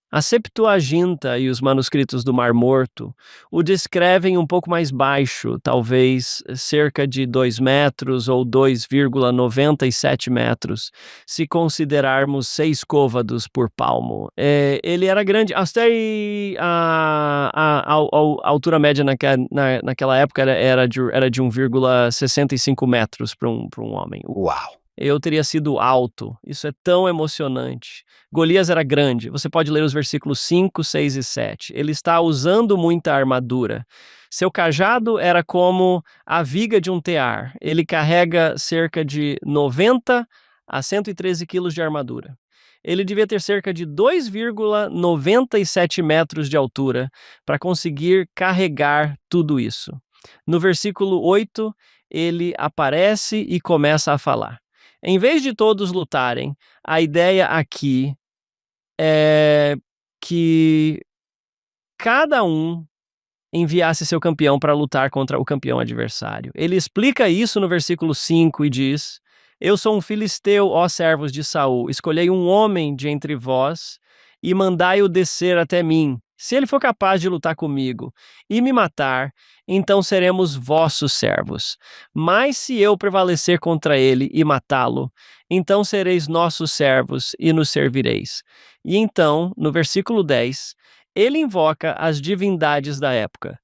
[SPEAKER 2] A Septuaginta e os manuscritos do Mar Morto o descrevem um pouco mais baixo, talvez cerca de 2 metros ou 2,97 metros, se considerarmos 6 côvados por palmo. Ele era grande, até a altura média naquela época era de 1,65 metros para um homem.
[SPEAKER 1] Uau!
[SPEAKER 2] Eu teria sido alto. Isso é tão emocionante. Golias era grande. Você pode ler os versículos 5, 6 e 7. Ele está usando muita armadura. Seu cajado era como a viga de um tear. Ele carrega cerca de 90 a 113 quilos de armadura. Ele devia ter cerca de 2,97 metros de altura para conseguir carregar tudo isso. No versículo 8, ele aparece e começa a falar. Em vez de todos lutarem, a ideia aqui é que cada um enviasse seu campeão para lutar contra o campeão adversário. Ele explica isso no versículo 5 e diz: eu sou um filisteu, ó servos de Saul, escolhei um homem de entre vós e mandai-o descer até mim. Se ele for capaz de lutar comigo e me matar, então seremos vossos servos. Mas se eu prevalecer contra ele e matá-lo, então sereis nossos servos e nos servireis. E então, no versículo 10, ele invoca as divindades da época.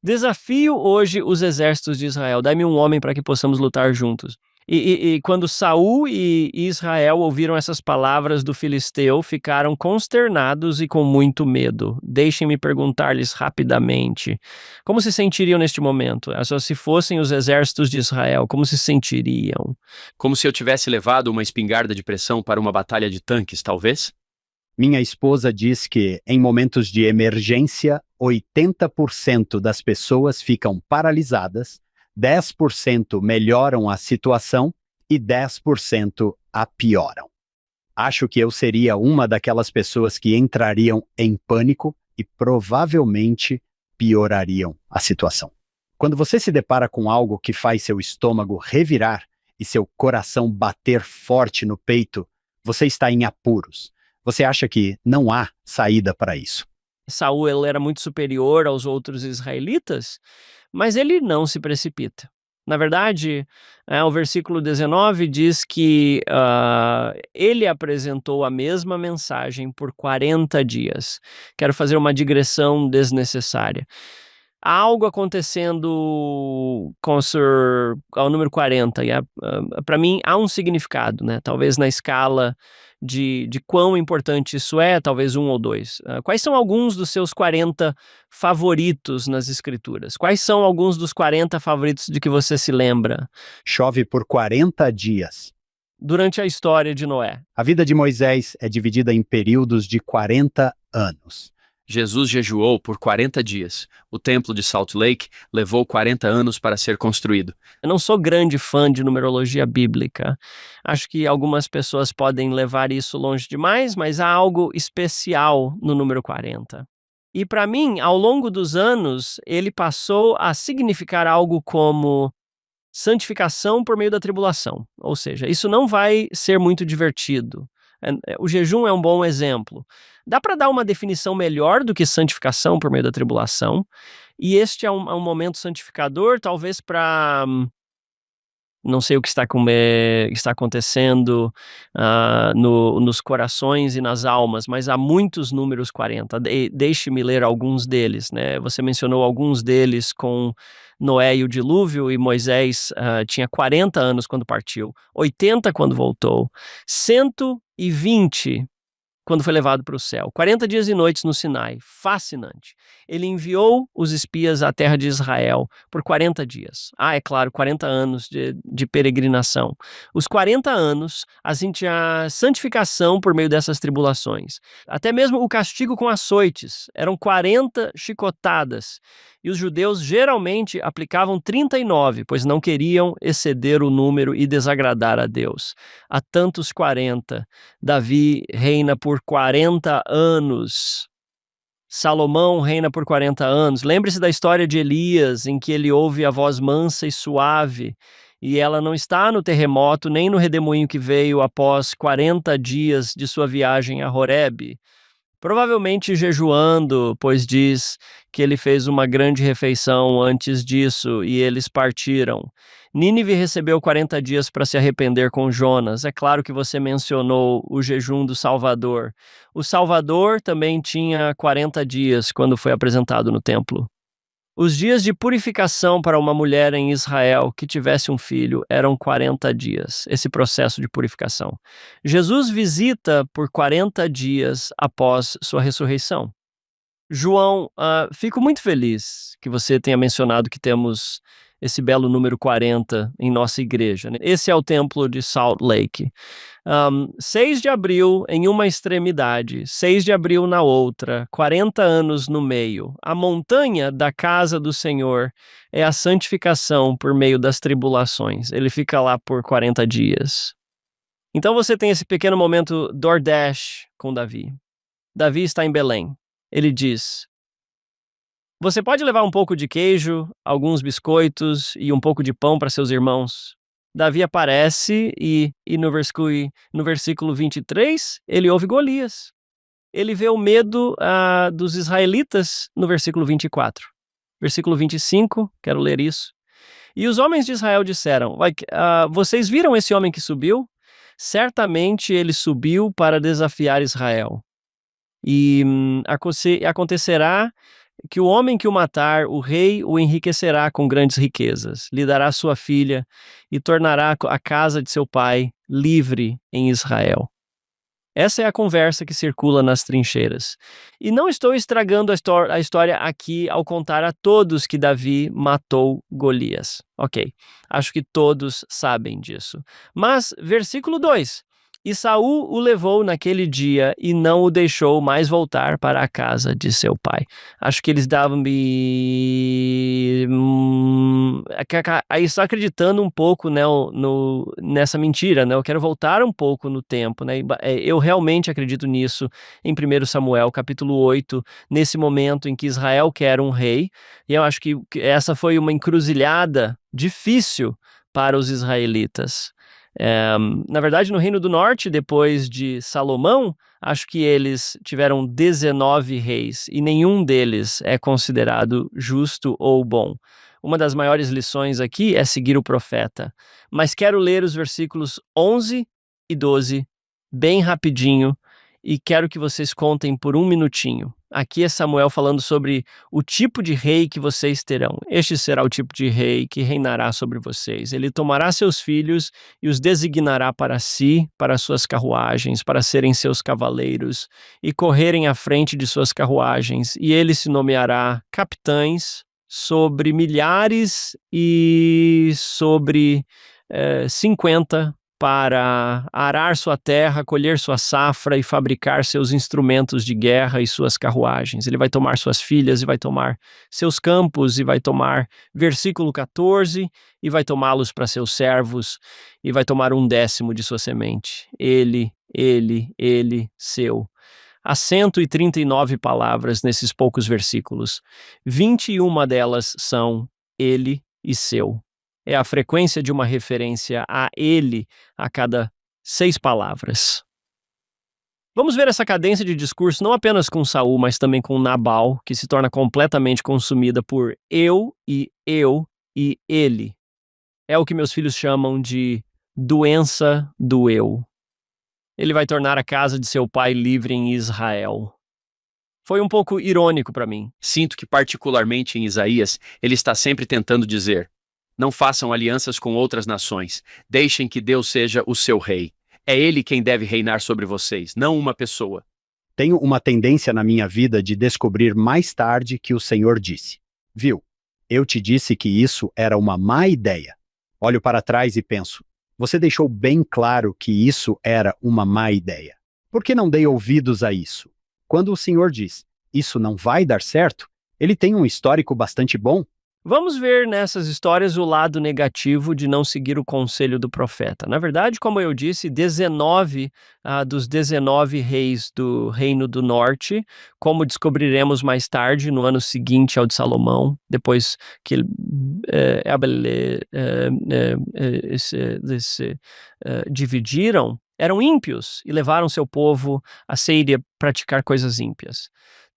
[SPEAKER 2] Desafio hoje os exércitos de Israel. Dai-me um homem para que possamos lutar juntos. E quando Saul e Israel ouviram essas palavras do filisteu, ficaram consternados e com muito medo. Deixem-me perguntar-lhes rapidamente: como se sentiriam neste momento? Se fossem os exércitos de Israel, como se sentiriam?
[SPEAKER 3] Como se eu tivesse levado uma espingarda de pressão para uma batalha de tanques, talvez?
[SPEAKER 1] Minha esposa diz que, em momentos de emergência, 80% das pessoas ficam paralisadas, 10% melhoram a situação e 10% a pioram. Acho que eu seria uma daquelas pessoas que entrariam em pânico e provavelmente piorariam a situação. Quando você se depara com algo que faz seu estômago revirar e seu coração bater forte no peito, você está em apuros. Você acha que não há saída para isso.
[SPEAKER 2] Saul ele era muito superior aos outros israelitas, mas ele não se precipita. Na verdade, o versículo 19 diz que ele apresentou a mesma mensagem por 40 dias. Quero fazer uma digressão desnecessária. Há algo acontecendo ao número 40. Para mim, há um significado, né? Talvez na escala de quão importante isso é, talvez 1 ou 2. Quais são alguns dos seus 40 favoritos nas Escrituras? Quais são alguns dos 40 favoritos de que você se lembra?
[SPEAKER 1] Chove por 40 dias.
[SPEAKER 2] Durante a história de Noé.
[SPEAKER 1] A vida de Moisés é dividida em períodos de 40 anos.
[SPEAKER 3] Jesus jejuou por 40 dias. O templo de Salt Lake levou 40 anos para ser construído.
[SPEAKER 2] Eu não sou grande fã de numerologia bíblica. Acho que algumas pessoas podem levar isso longe demais, mas há algo especial no número 40. E para mim, ao longo dos anos, ele passou a significar algo como santificação por meio da tribulação. Ou seja, isso não vai ser muito divertido. O jejum é um bom exemplo. Dá para dar uma definição melhor do que santificação por meio da tribulação, e este é um momento santificador, talvez para... Não sei o que está acontecendo nos corações e nas almas, mas há muitos números 40. Deixe-me ler alguns deles, né? Você mencionou alguns deles com Noé e o dilúvio, e Moisés tinha 40 anos quando partiu, 80 quando voltou, 120 quando foi levado para o céu. 40 dias e noites no Sinai. Fascinante. Ele enviou os espias à terra de Israel por 40 dias. É claro, 40 anos de peregrinação. Os 40 anos, a santificação por meio dessas tribulações. Até mesmo o castigo com açoites. Eram 40 chicotadas. E os judeus geralmente aplicavam 39, pois não queriam exceder o número e desagradar a Deus. Há tantos 40. Davi reina por 40 anos. Salomão reina por 40 anos. Lembre-se da história de Elias, em que ele ouve a voz mansa e suave, e ela não está no terremoto nem no redemoinho que veio após 40 dias de sua viagem a Horebe. Provavelmente jejuando, pois diz que ele fez uma grande refeição antes disso e eles partiram. Nínive recebeu 40 dias para se arrepender com Jonas. É claro que você mencionou o jejum do Salvador. O Salvador também tinha 40 dias quando foi apresentado no templo. Os dias de purificação para uma mulher em Israel que tivesse um filho eram 40 dias, esse processo de purificação. Jesus visita por 40 dias após sua ressurreição. João, fico muito feliz que você tenha mencionado que temos esse belo número 40 em nossa igreja, né? Esse é o templo de Salt Lake. 6 de abril em uma extremidade, 6 de abril na outra, 40 anos no meio. A montanha da casa do Senhor é a santificação por meio das tribulações. Ele fica lá por 40 dias. Então você tem esse pequeno momento DoorDash com Davi. Davi está em Belém. Ele diz: você pode levar um pouco de queijo, alguns biscoitos e um pouco de pão para seus irmãos. Davi aparece e no versículo 23, ele ouve Golias. ele vê o medo dos israelitas no versículo 24. Versículo 25, quero ler isso. E os homens de Israel disseram, vocês viram esse homem que subiu? Certamente ele subiu para desafiar Israel. E acontecerá que o homem que o matar, o rei o enriquecerá com grandes riquezas, lhe dará sua filha e tornará a casa de seu pai livre em Israel. Essa é a conversa que circula nas trincheiras. E não estou estragando a história aqui ao contar a todos que Davi matou Golias. Ok, acho que todos sabem disso. Mas, versículo 2. E Saul o levou naquele dia e não o deixou mais voltar para a casa de seu pai. Acho que eles davam... Aí está acreditando um pouco, né, nessa mentira, né? Eu quero voltar um pouco no tempo, né? Eu realmente acredito nisso em 1 Samuel, capítulo 8, nesse momento em que Israel quer um rei. E eu acho que essa foi uma encruzilhada difícil para os israelitas. Na verdade, no Reino do Norte, depois de Salomão, acho que eles tiveram 19 reis e nenhum deles é considerado justo ou bom. Uma das maiores lições aqui é seguir o profeta. Mas quero ler os versículos 11 e 12 bem rapidinho e quero que vocês contem por um minutinho. Aqui é Samuel falando sobre o tipo de rei que vocês terão. Este será o tipo de rei que reinará sobre vocês. Ele tomará seus filhos e os designará para si, para suas carruagens, para serem seus cavaleiros e correrem à frente de suas carruagens. E ele se nomeará capitães sobre milhares e sobre 50 para arar sua terra, colher sua safra e fabricar seus instrumentos de guerra e suas carruagens. Ele vai tomar suas filhas e vai tomar seus campos e vai tomar, versículo 14, e vai tomá-los para seus servos e vai tomar 1/10 de sua semente. Ele, seu. Há 139 palavras nesses poucos versículos. 21 delas são ele e seu. É a frequência de uma referência a ele a cada 6 palavras. Vamos ver essa cadência de discurso não apenas com Saul, mas também com Nabal, que se torna completamente consumida por eu e ele. É o que meus filhos chamam de doença do eu. Ele vai tornar a casa de seu pai livre em Israel. Foi um pouco irônico para mim.
[SPEAKER 3] Sinto que, particularmente em Isaías, ele está sempre tentando dizer: não façam alianças com outras nações. Deixem que Deus seja o seu rei. É Ele quem deve reinar sobre vocês, não uma pessoa.
[SPEAKER 1] Tenho uma tendência na minha vida de descobrir mais tarde que o Senhor disse: viu, eu te disse que isso era uma má ideia. Olho para trás e penso: você deixou bem claro que isso era uma má ideia. Por que não dei ouvidos a isso? Quando o Senhor diz: isso não vai dar certo, ele tem um histórico bastante bom.
[SPEAKER 2] Vamos ver nessas histórias o lado negativo de não seguir o conselho do profeta. Na verdade, como eu disse, 19 dos 19 reis do Reino do Norte, como descobriremos mais tarde, no ano seguinte ao de Salomão, depois que dividiram, eram ímpios e levaram seu povo a Síria praticar coisas ímpias.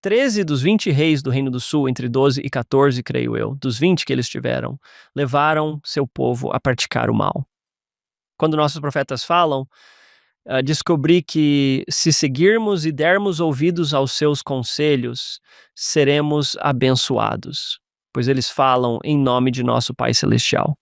[SPEAKER 2] 13 dos 20 reis do Reino do Sul, entre 12 e 14, creio eu, dos 20 que eles tiveram, levaram seu povo a praticar o mal. Quando nossos profetas falam, descobri que se seguirmos e dermos ouvidos aos seus conselhos, seremos abençoados, pois eles falam em nome de nosso Pai Celestial.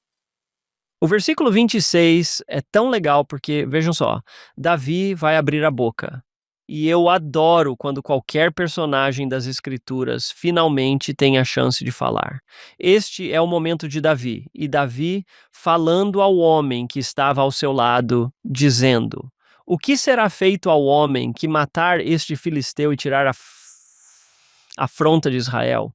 [SPEAKER 2] O versículo 26 é tão legal porque, vejam só, Davi vai abrir a boca. E eu adoro quando qualquer personagem das Escrituras finalmente tem a chance de falar. Este é o momento de Davi, e Davi falando ao homem que estava ao seu lado, dizendo: o que será feito ao homem que matar este filisteu e tirar a afronta de Israel?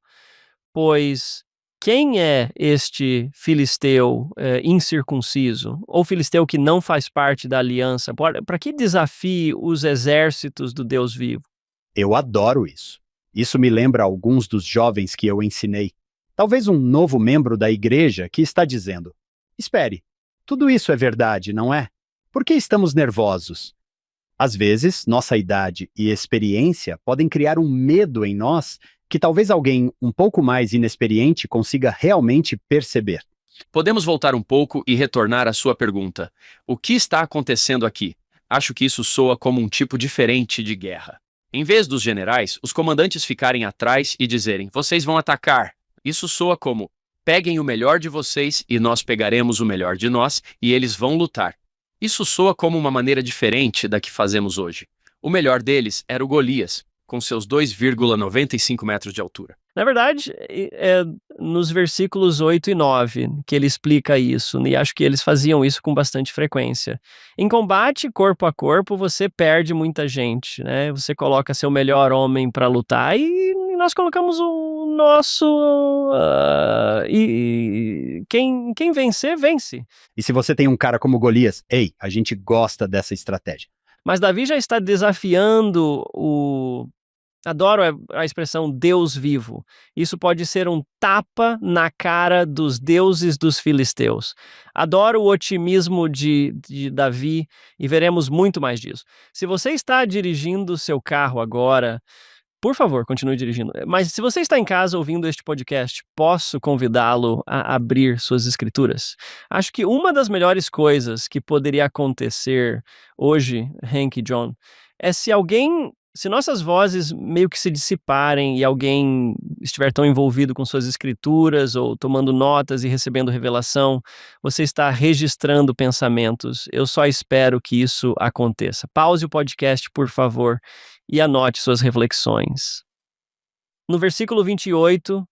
[SPEAKER 2] Pois quem é este filisteu incircunciso, ou filisteu que não faz parte da aliança, para que desafie os exércitos do Deus vivo?
[SPEAKER 1] Eu adoro isso. Isso me lembra alguns dos jovens que eu ensinei. Talvez um novo membro da igreja que está dizendo: espere, tudo isso é verdade, não é? Por que estamos nervosos? Às vezes, nossa idade e experiência podem criar um medo em nós que talvez alguém um pouco mais inexperiente consiga realmente perceber.
[SPEAKER 3] Podemos voltar um pouco e retornar à sua pergunta. O que está acontecendo aqui? Acho que isso soa como um tipo diferente de guerra. Em vez dos generais, os comandantes ficarem atrás e dizerem: vocês vão atacar. Isso soa como: peguem o melhor de vocês e nós pegaremos o melhor de nós e eles vão lutar. Isso soa como uma maneira diferente da que fazemos hoje. O melhor deles era o Golias, com seus 2,95 metros de altura.
[SPEAKER 2] Na verdade, é nos versículos 8 e 9 que ele explica isso, e acho que eles faziam isso com bastante frequência. Em combate, corpo a corpo, você perde muita gente, né? Você coloca seu melhor homem para lutar e nós colocamos o nosso... quem vencer, vence.
[SPEAKER 1] E se você tem um cara como Golias, ei, a gente gosta dessa estratégia.
[SPEAKER 2] Mas Davi já está desafiando o... Adoro a expressão Deus vivo. Isso pode ser um tapa na cara dos deuses dos filisteus. Adoro o otimismo de Davi e veremos muito mais disso. Se você está dirigindo seu carro agora, por favor, continue dirigindo. Mas se você está em casa ouvindo este podcast, posso convidá-lo a abrir suas escrituras? Acho que uma das melhores coisas que poderia acontecer hoje, Hank e John, é se nossas vozes meio que se dissiparem e alguém estiver tão envolvido com suas escrituras ou tomando notas e recebendo revelação, você está registrando pensamentos. Eu só espero que isso aconteça. Pause o podcast, por favor, e anote suas reflexões. No versículo 28,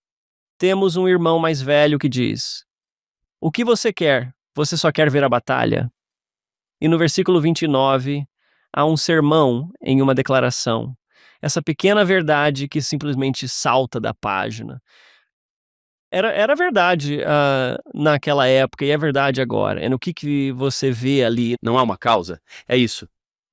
[SPEAKER 2] temos um irmão mais velho que diz: o que você quer? Você só quer ver a batalha? E no versículo 29, há um sermão em uma declaração. Essa pequena verdade que simplesmente salta da página. Era verdade naquela época e é verdade agora. É no que você vê ali.
[SPEAKER 3] Não há uma causa? É isso.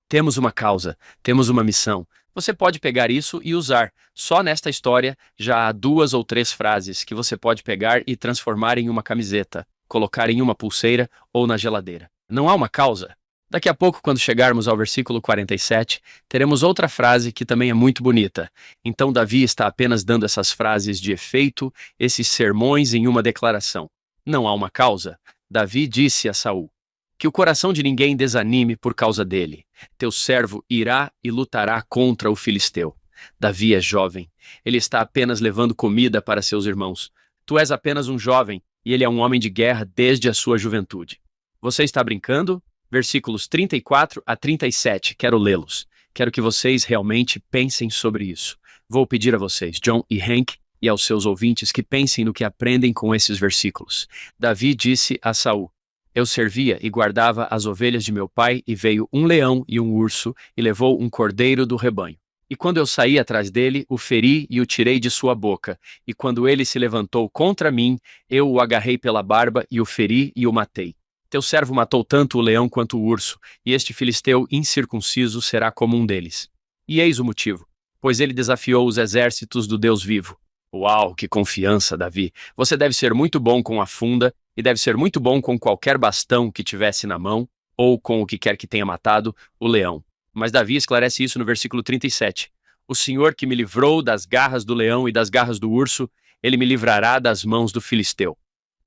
[SPEAKER 3] Temos uma causa, temos uma missão. Você pode pegar isso e usar. Só nesta história já há 2 ou 3 frases que você pode pegar e transformar em uma camiseta, colocar em uma pulseira ou na geladeira. Não há uma causa? Daqui a pouco, quando chegarmos ao versículo 47, teremos outra frase que também é muito bonita. Então Davi está apenas dando essas frases de efeito, esses sermões em uma declaração. Não há uma causa? Davi disse a Saul: que o coração de ninguém desanime por causa dele. Teu servo irá e lutará contra o filisteu. Davi é jovem. Ele está apenas levando comida para seus irmãos. Tu és apenas um jovem, e ele é um homem de guerra desde a sua juventude. Você está brincando? Versículos 34 a 37, quero lê-los. Quero que vocês realmente pensem sobre isso. Vou pedir a vocês, John e Hank, e aos seus ouvintes que pensem no que aprendem com esses versículos. Davi disse a Saul: eu servia e guardava as ovelhas de meu pai, e veio um leão e um urso, e levou um cordeiro do rebanho. E quando eu saí atrás dele, o feri e o tirei de sua boca. E quando ele se levantou contra mim, eu o agarrei pela barba e o feri e o matei. Teu servo matou tanto o leão quanto o urso, e este filisteu incircunciso será como um deles. E eis o motivo, pois ele desafiou os exércitos do Deus vivo. Uau, que confiança, Davi! Você deve ser muito bom com a funda, e deve ser muito bom com qualquer bastão que tivesse na mão, ou com o que quer que tenha matado o leão. Mas Davi esclarece isso no versículo 37. O Senhor que me livrou das garras do leão e das garras do urso, ele me livrará das mãos do filisteu.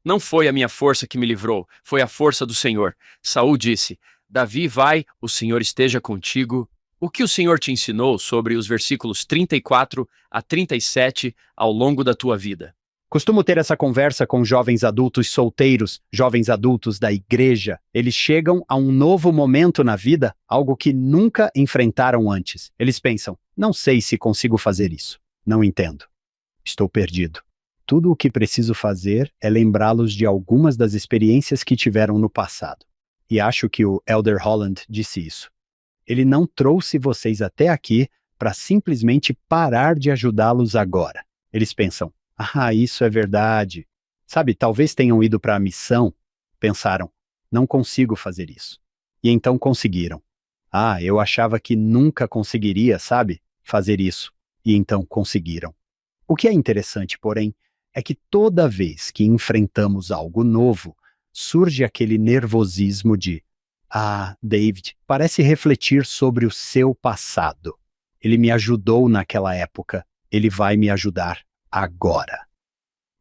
[SPEAKER 3] Não foi a minha força que me livrou, foi a força do Senhor. Saul disse: Davi, vai, o Senhor esteja contigo. O que o Senhor te ensinou sobre os versículos 34 a 37 ao longo da tua vida?
[SPEAKER 1] Costumo ter essa conversa com jovens adultos solteiros, jovens adultos da igreja. Eles chegam a um novo momento na vida, algo que nunca enfrentaram antes. Eles pensam: não sei se consigo fazer isso. Não entendo. Estou perdido. Tudo o que preciso fazer é lembrá-los de algumas das experiências que tiveram no passado. E acho que o Elder Holland disse isso. Ele não trouxe vocês até aqui para simplesmente parar de ajudá-los agora. Eles pensam: ah, isso é verdade. Sabe, talvez tenham ido para a missão. Pensaram: não consigo fazer isso. E então conseguiram. Ah, eu achava que nunca conseguiria, sabe, fazer isso. E então conseguiram. O que é interessante, porém, é que toda vez que enfrentamos algo novo, surge aquele nervosismo de: Ah, David, parece refletir sobre o seu passado. Ele me ajudou naquela época. Ele vai me ajudar agora.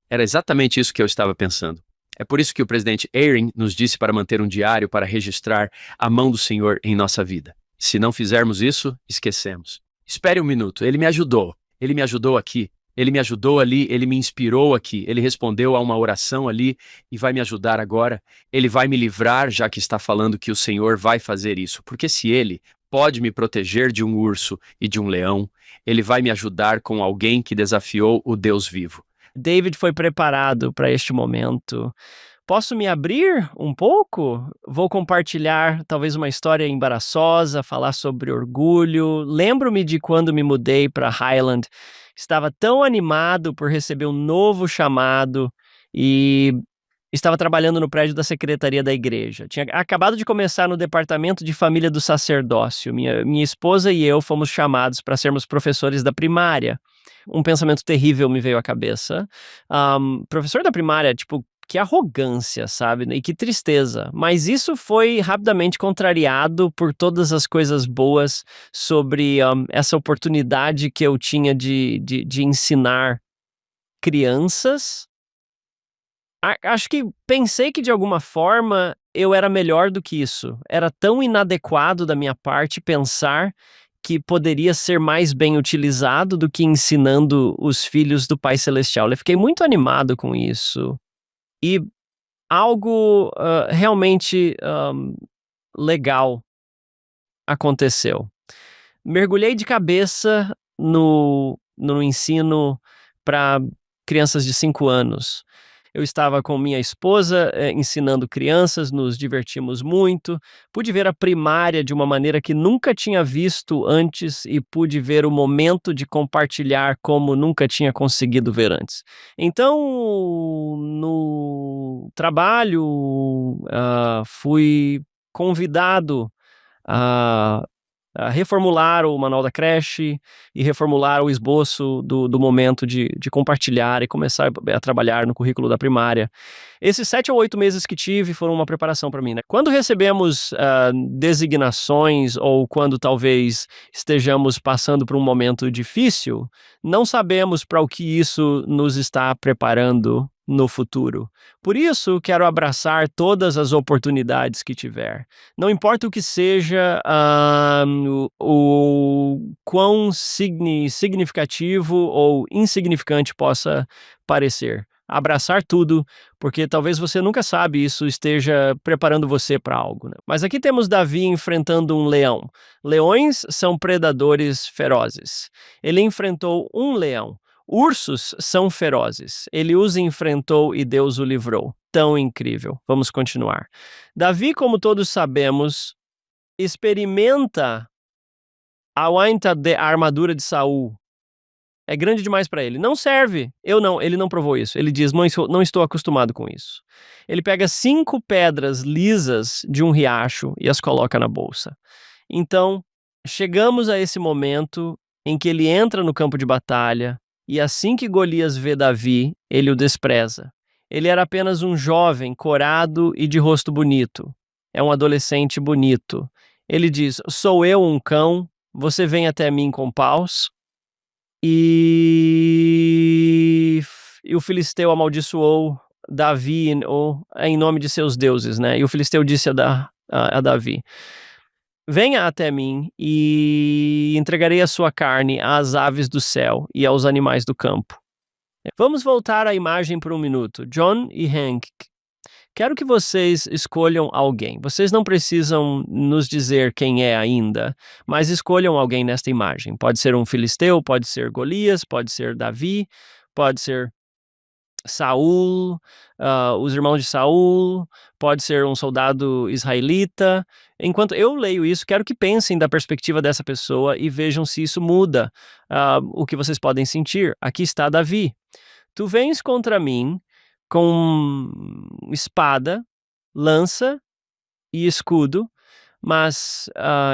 [SPEAKER 3] Era exatamente isso que eu estava pensando. É por isso que o presidente Eyring nos disse para manter um diário para registrar a mão do Senhor em nossa vida. Se não fizermos isso, esquecemos. Espere um minuto, ele me ajudou. Ele me ajudou aqui. Ele me ajudou ali, ele me inspirou aqui. Ele respondeu a uma oração ali e vai me ajudar agora. Ele vai me livrar, já que está falando que o Senhor vai fazer isso. Porque se ele pode me proteger de um urso e de um leão, ele vai me ajudar com alguém que desafiou o Deus vivo.
[SPEAKER 2] David foi preparado para este momento. Posso me abrir um pouco? Vou compartilhar talvez uma história embaraçosa, falar sobre orgulho. Lembro-me de quando me mudei para Highland. Estava tão animado por receber um novo chamado e estava trabalhando no prédio da secretaria da igreja. Tinha acabado de começar no departamento de família do sacerdócio. Minha esposa e eu fomos chamados para sermos professores da primária. Um pensamento terrível me veio à cabeça. Professor da primária, tipo, que arrogância, sabe? E que tristeza. Mas isso foi rapidamente contrariado por todas as coisas boas sobre essa oportunidade que eu tinha de ensinar crianças. Acho que pensei que de alguma forma eu era melhor do que isso. Era tão inadequado da minha parte pensar que poderia ser mais bem utilizado do que ensinando os filhos do Pai Celestial. Eu fiquei muito animado com isso. E algo realmente legal aconteceu. Mergulhei de cabeça no ensino para crianças de 5 anos. Eu estava com minha esposa ensinando crianças, nos divertimos muito. Pude ver a primária de uma maneira que nunca tinha visto antes e pude ver o momento de compartilhar como nunca tinha conseguido ver antes. Então, no trabalho, fui convidado a reformular o manual da creche e reformular o esboço do momento de compartilhar e começar a trabalhar no currículo da primária. Esses 7 ou 8 meses que tive foram uma preparação para mim, né? Quando recebemos designações ou quando talvez estejamos passando por um momento difícil, não sabemos para o que isso nos está preparando no futuro. Por isso, quero abraçar todas as oportunidades que tiver. Não importa o que seja, o quão significativo ou insignificante possa parecer. Abraçar tudo, porque talvez você nunca sabe, isso esteja preparando você para algo, né? Mas aqui temos Davi enfrentando um leão. Leões são predadores ferozes. Ele enfrentou um leão. Ursos são ferozes. Ele os enfrentou e Deus o livrou. Tão incrível. Vamos continuar. Davi, como todos sabemos, experimenta a armadura de Saul. É grande demais para ele. Não serve. Ele não provou isso. Ele diz, não estou acostumado com isso. Ele pega 5 pedras lisas de um riacho e as coloca na bolsa. Então, chegamos a esse momento em que ele entra no campo de batalha e assim que Golias vê Davi, ele o despreza. Ele era apenas um jovem, corado e de rosto bonito. É um adolescente bonito. Ele diz, sou eu um cão, você vem até mim com paus. E o filisteu amaldiçoou Davi em nome de seus deuses, né? E o filisteu disse a Davi, venha até mim e entregarei a sua carne às aves do céu e aos animais do campo. Vamos voltar à imagem por um minuto. John e Hank, quero que vocês escolham alguém. Vocês não precisam nos dizer quem é ainda, mas escolham alguém nesta imagem. Pode ser um filisteu, pode ser Golias, pode ser Davi, pode ser Saul, os irmãos de Saul, pode ser um soldado israelita. Enquanto eu leio isso, quero que pensem da perspectiva dessa pessoa e vejam se isso muda o que vocês podem sentir. Aqui está Davi. Tu vens contra mim com espada, lança e escudo, mas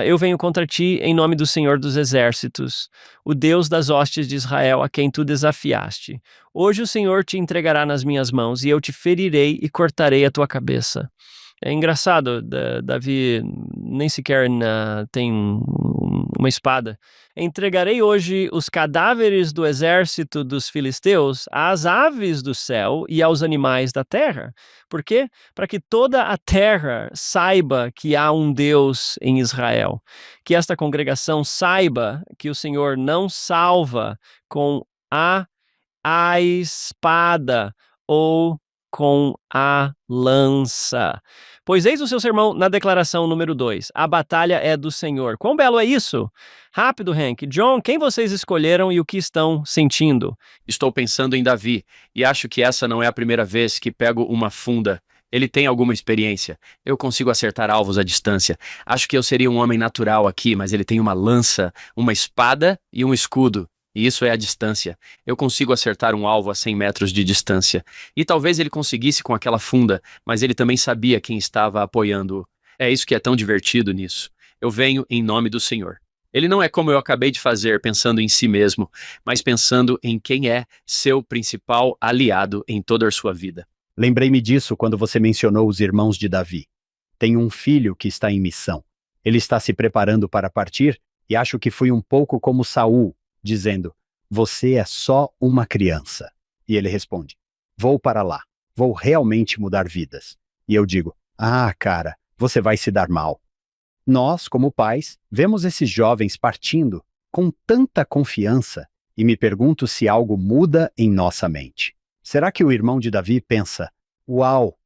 [SPEAKER 2] eu venho contra ti em nome do Senhor dos Exércitos, o Deus das hostes de Israel, a quem tu desafiaste. Hoje o Senhor te entregará nas minhas mãos, e eu te ferirei e cortarei a tua cabeça. É engraçado, Davi nem sequer tem uma espada. Entregarei hoje os cadáveres do exército dos filisteus às aves do céu e aos animais da terra. Por quê? Para que toda a terra saiba que há um Deus em Israel. Que esta congregação saiba que o Senhor não salva com a espada ou com a lança. Pois eis o seu sermão na declaração número 2. A batalha é do Senhor. Quão belo é isso? Rápido, Hank. John, quem vocês escolheram e o que estão sentindo?
[SPEAKER 3] Estou pensando em Davi, e acho que essa não é a primeira vez que pego uma funda. Ele tem alguma experiência. Eu consigo acertar alvos à distância. Acho que eu seria um homem natural aqui, mas ele tem uma lança, uma espada e um escudo. E isso é a distância. Eu consigo acertar um alvo a 100 metros de distância. E talvez ele conseguisse com aquela funda, mas ele também sabia quem estava apoiando-o. É isso que é tão divertido nisso. Eu venho em nome do Senhor. Ele não é como eu acabei de fazer, pensando em si mesmo, mas pensando em quem é seu principal aliado em toda a sua vida.
[SPEAKER 1] Lembrei-me disso quando você mencionou os irmãos de Davi. Tem um filho que está em missão. Ele está se preparando para partir e acho que fui um pouco como Saul, dizendo: "Você é só uma criança." E ele responde: "Vou para lá. Vou realmente mudar vidas." E eu digo: "Ah, cara, você vai se dar mal." Nós, como pais, vemos esses jovens partindo com tanta confiança e me pergunto se algo muda em nossa mente. Será que o irmão de Davi pensa: "Uau!"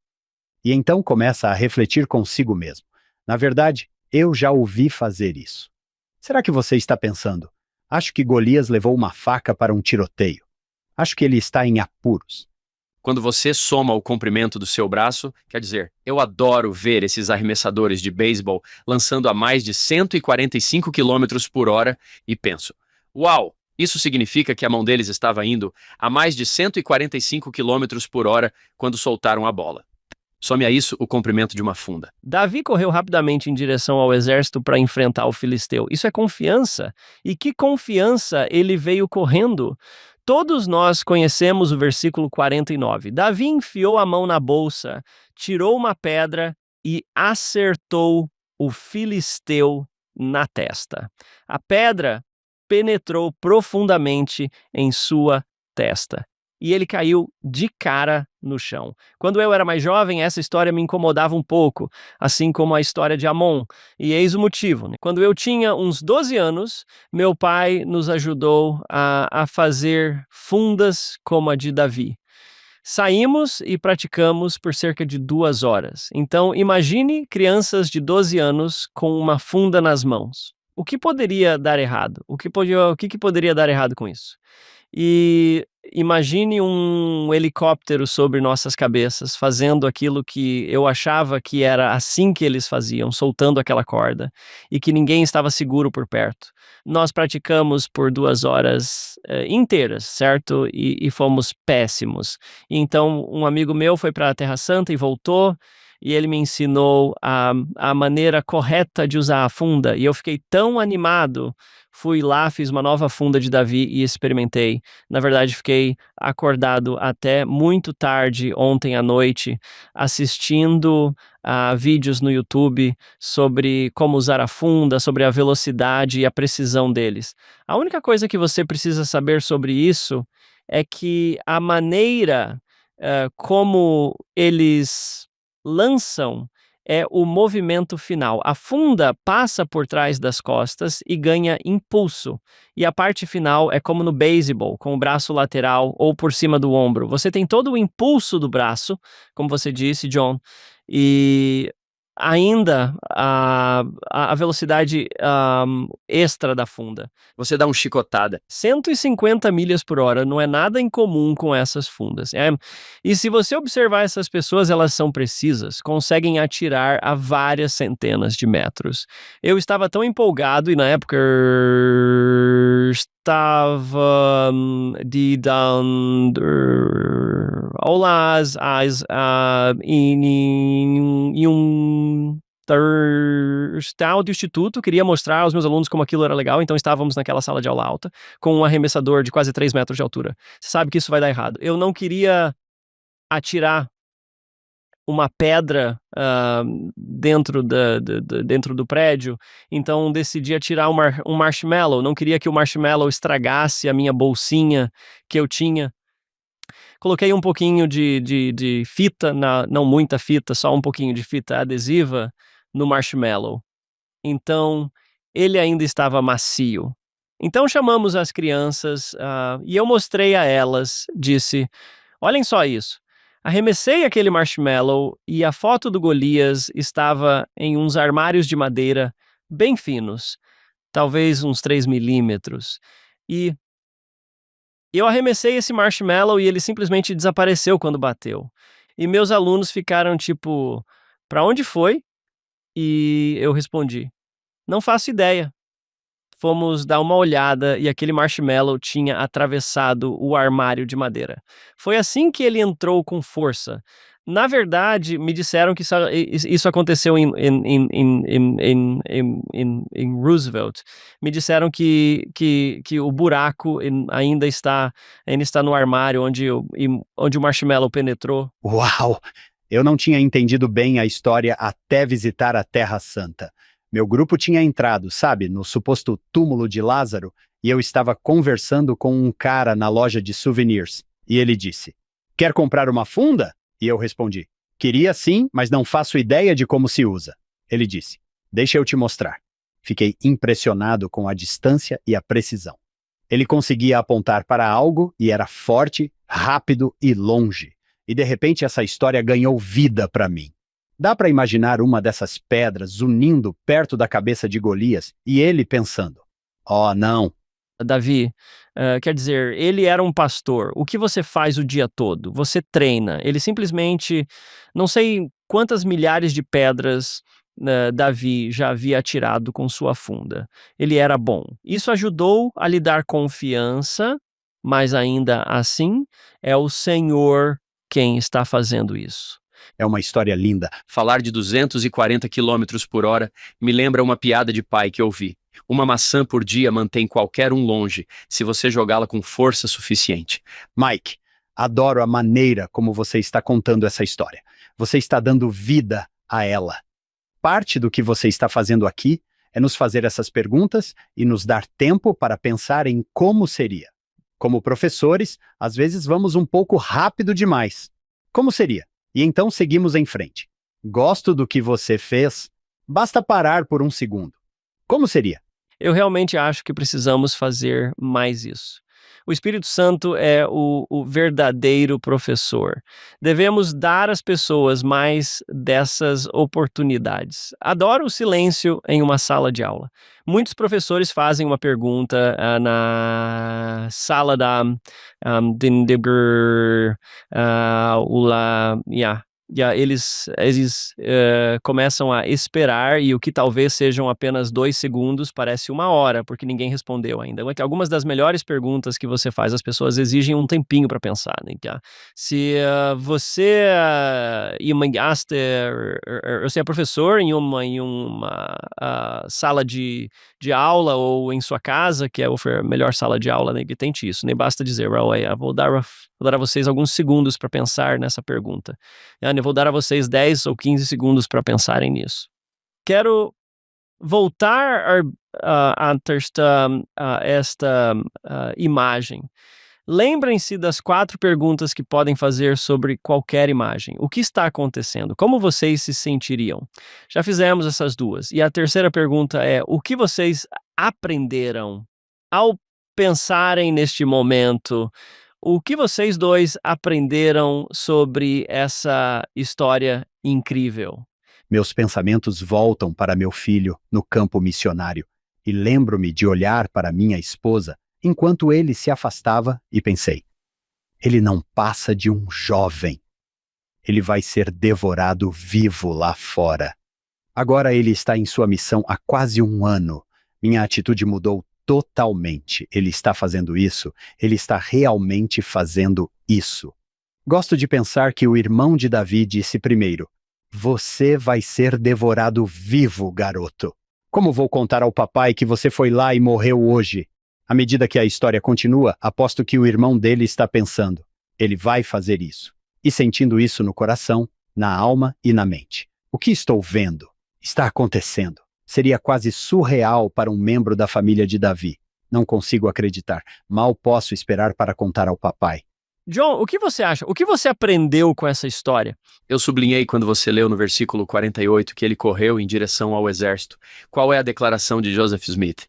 [SPEAKER 1] E então começa a refletir consigo mesmo: "Na verdade, eu já ouvi fazer isso." Será que você está pensando: "Acho que Golias levou uma faca para um tiroteio. Acho que ele está em apuros."
[SPEAKER 3] Quando você soma o comprimento do seu braço, quer dizer, eu adoro ver esses arremessadores de beisebol lançando a mais de 145 km por hora e penso: "Uau! Isso significa que a mão deles estava indo a mais de 145 km por hora quando soltaram a bola." Some a isso o comprimento de uma funda.
[SPEAKER 2] Davi correu rapidamente em direção ao exército para enfrentar o filisteu. Isso é confiança. E que confiança ele veio correndo! Todos nós conhecemos o versículo 49. Davi enfiou a mão na bolsa, tirou uma pedra e acertou o filisteu na testa. A pedra penetrou profundamente em sua testa e ele caiu de cara no chão. Quando eu era mais jovem, essa história me incomodava um pouco, assim como a história de Amon. E eis o motivo, né? Quando eu tinha uns 12 anos, meu pai nos ajudou a fazer fundas como a de Davi. Saímos e praticamos por cerca de 2 horas. Então, imagine crianças de 12 anos com uma funda nas mãos. O que poderia dar errado? O que poderia dar errado com isso? E imagine um helicóptero sobre nossas cabeças, fazendo aquilo que eu achava que era assim que eles faziam, soltando aquela corda, e que ninguém estava seguro por perto. Nós praticamos por 2 horas inteiras, certo? E fomos péssimos. Então, um amigo meu foi para a Terra Santa e voltou, e ele me ensinou a maneira correta de usar a funda, e eu fiquei tão animado. Fui lá, fiz uma nova funda de Davi e experimentei. Na verdade, fiquei acordado até muito tarde ontem à noite, assistindo a vídeos no YouTube sobre como usar a funda, sobre a velocidade e a precisão deles. A única coisa que você precisa saber sobre isso é que a maneira como eles lançam é o movimento final. A funda passa por trás das costas e ganha impulso. E a parte final é como no beisebol, com o braço lateral ou por cima do ombro. Você tem todo o impulso do braço, como você disse, John, e ainda a velocidade extra da funda.
[SPEAKER 3] Você dá um chicotada.
[SPEAKER 2] 150 milhas por hora não é nada incomum com essas fundas. E se você observar essas pessoas, elas são precisas, conseguem atirar a várias centenas de metros. Eu estava tão empolgado e na época estava de aulas em um tal de instituto, queria mostrar aos meus alunos como aquilo era legal, então estávamos naquela sala de aula alta, com um arremessador de quase 3 metros de altura. Você sabe que isso vai dar errado. Eu não queria atirar uma pedra dentro do prédio, então decidi atirar um marshmallow. Não queria que o marshmallow estragasse a minha bolsinha que eu tinha. Coloquei um pouquinho de fita, não muita fita, só um pouquinho de fita adesiva no marshmallow. Então, ele ainda estava macio. Então chamamos as crianças e eu mostrei a elas, disse, olhem só isso. Arremessei aquele marshmallow e a foto do Golias estava em uns armários de madeira bem finos, talvez uns 3 milímetros. E eu arremessei esse marshmallow e ele simplesmente desapareceu quando bateu. E meus alunos ficaram tipo, para onde foi? E eu respondi, não faço ideia. Fomos dar uma olhada e aquele marshmallow tinha atravessado o armário de madeira. Foi assim que ele entrou com força. Na verdade, me disseram que isso aconteceu em Roosevelt. Me disseram que o buraco ainda está no armário onde o marshmallow penetrou.
[SPEAKER 1] Uau! Eu não tinha entendido bem a história até visitar a Terra Santa. Meu grupo tinha entrado, sabe, no suposto túmulo de Lázaro, e eu estava conversando com um cara na loja de souvenirs. E ele disse, quer comprar uma funda? E eu respondi, queria sim, mas não faço ideia de como se usa. Ele disse, deixa eu te mostrar. Fiquei impressionado com a distância e a precisão. Ele conseguia apontar para algo e era forte, rápido e longe. E de repente essa história ganhou vida para mim. Dá para imaginar uma dessas pedras unindo perto da cabeça de Golias e ele pensando, oh não.
[SPEAKER 2] Davi, quer dizer, ele era um pastor. O que você faz o dia todo? Você treina. Ele simplesmente, não sei quantas milhares de pedras Davi já havia atirado com sua funda. Ele era bom. Isso ajudou a lhe dar confiança, mas ainda assim é o Senhor quem está fazendo isso.
[SPEAKER 1] É uma história linda.
[SPEAKER 3] Falar de 240 km por hora me lembra uma piada de pai que eu ouvi. Uma maçã por dia mantém qualquer um longe, se você jogá-la com força suficiente.
[SPEAKER 1] Mike, adoro a maneira como você está contando essa história. Você está dando vida a ela. Parte do que você está fazendo aqui é nos fazer essas perguntas e nos dar tempo para pensar em como seria. Como professores, às vezes vamos um pouco rápido demais. Como seria? E então seguimos em frente. Gosto do que você fez. Basta parar por um segundo. Como seria?
[SPEAKER 2] Eu realmente acho que precisamos fazer mais isso. O Espírito Santo é o verdadeiro professor. Devemos dar às pessoas mais dessas oportunidades. Adoro o silêncio em uma sala de aula. Muitos professores fazem uma pergunta na sala da eles começam a esperar e o que talvez sejam apenas 2 segundos parece 1 hora, porque ninguém respondeu ainda. Algumas das melhores perguntas que você faz, as pessoas exigem um tempinho para pensar. Né? Se você é professor em uma sala de aula ou em sua casa, que é a melhor sala de aula, né? Que tente isso. Nem basta dizer, vou dar a vocês alguns segundos para pensar nessa pergunta. Eu vou dar a vocês 10 ou 15 segundos para pensarem nisso. Quero voltar a esta imagem. Lembrem-se das 4 perguntas que podem fazer sobre qualquer imagem. O que está acontecendo? Como vocês se sentiriam? Já fizemos essas 2. E a terceira pergunta é, o que vocês aprenderam ao pensarem neste momento? O que vocês 2 aprenderam sobre essa história incrível?
[SPEAKER 1] Meus pensamentos voltam para meu filho no campo missionário e lembro-me de olhar para minha esposa enquanto ele se afastava e pensei, ele não passa de um jovem. Ele vai ser devorado vivo lá fora. Agora ele está em sua missão há quase 1 ano. Minha atitude mudou totalmente. Ele está fazendo isso. Ele está realmente fazendo isso. Gosto de pensar que o irmão de Davi disse primeiro, você vai ser devorado vivo, garoto. Como vou contar ao papai que você foi lá e morreu hoje? À medida que a história continua, aposto que o irmão dele está pensando, ele vai fazer isso. E sentindo isso no coração, na alma e na mente. O que estou vendo? Está acontecendo. Seria quase surreal para um membro da família de Davi. Não consigo acreditar. Mal posso esperar para contar ao papai.
[SPEAKER 2] John, o que você acha? O que você aprendeu com essa história?
[SPEAKER 3] Eu sublinhei quando você leu no versículo 48 que ele correu em direção ao exército. Qual é a declaração de Joseph Smith?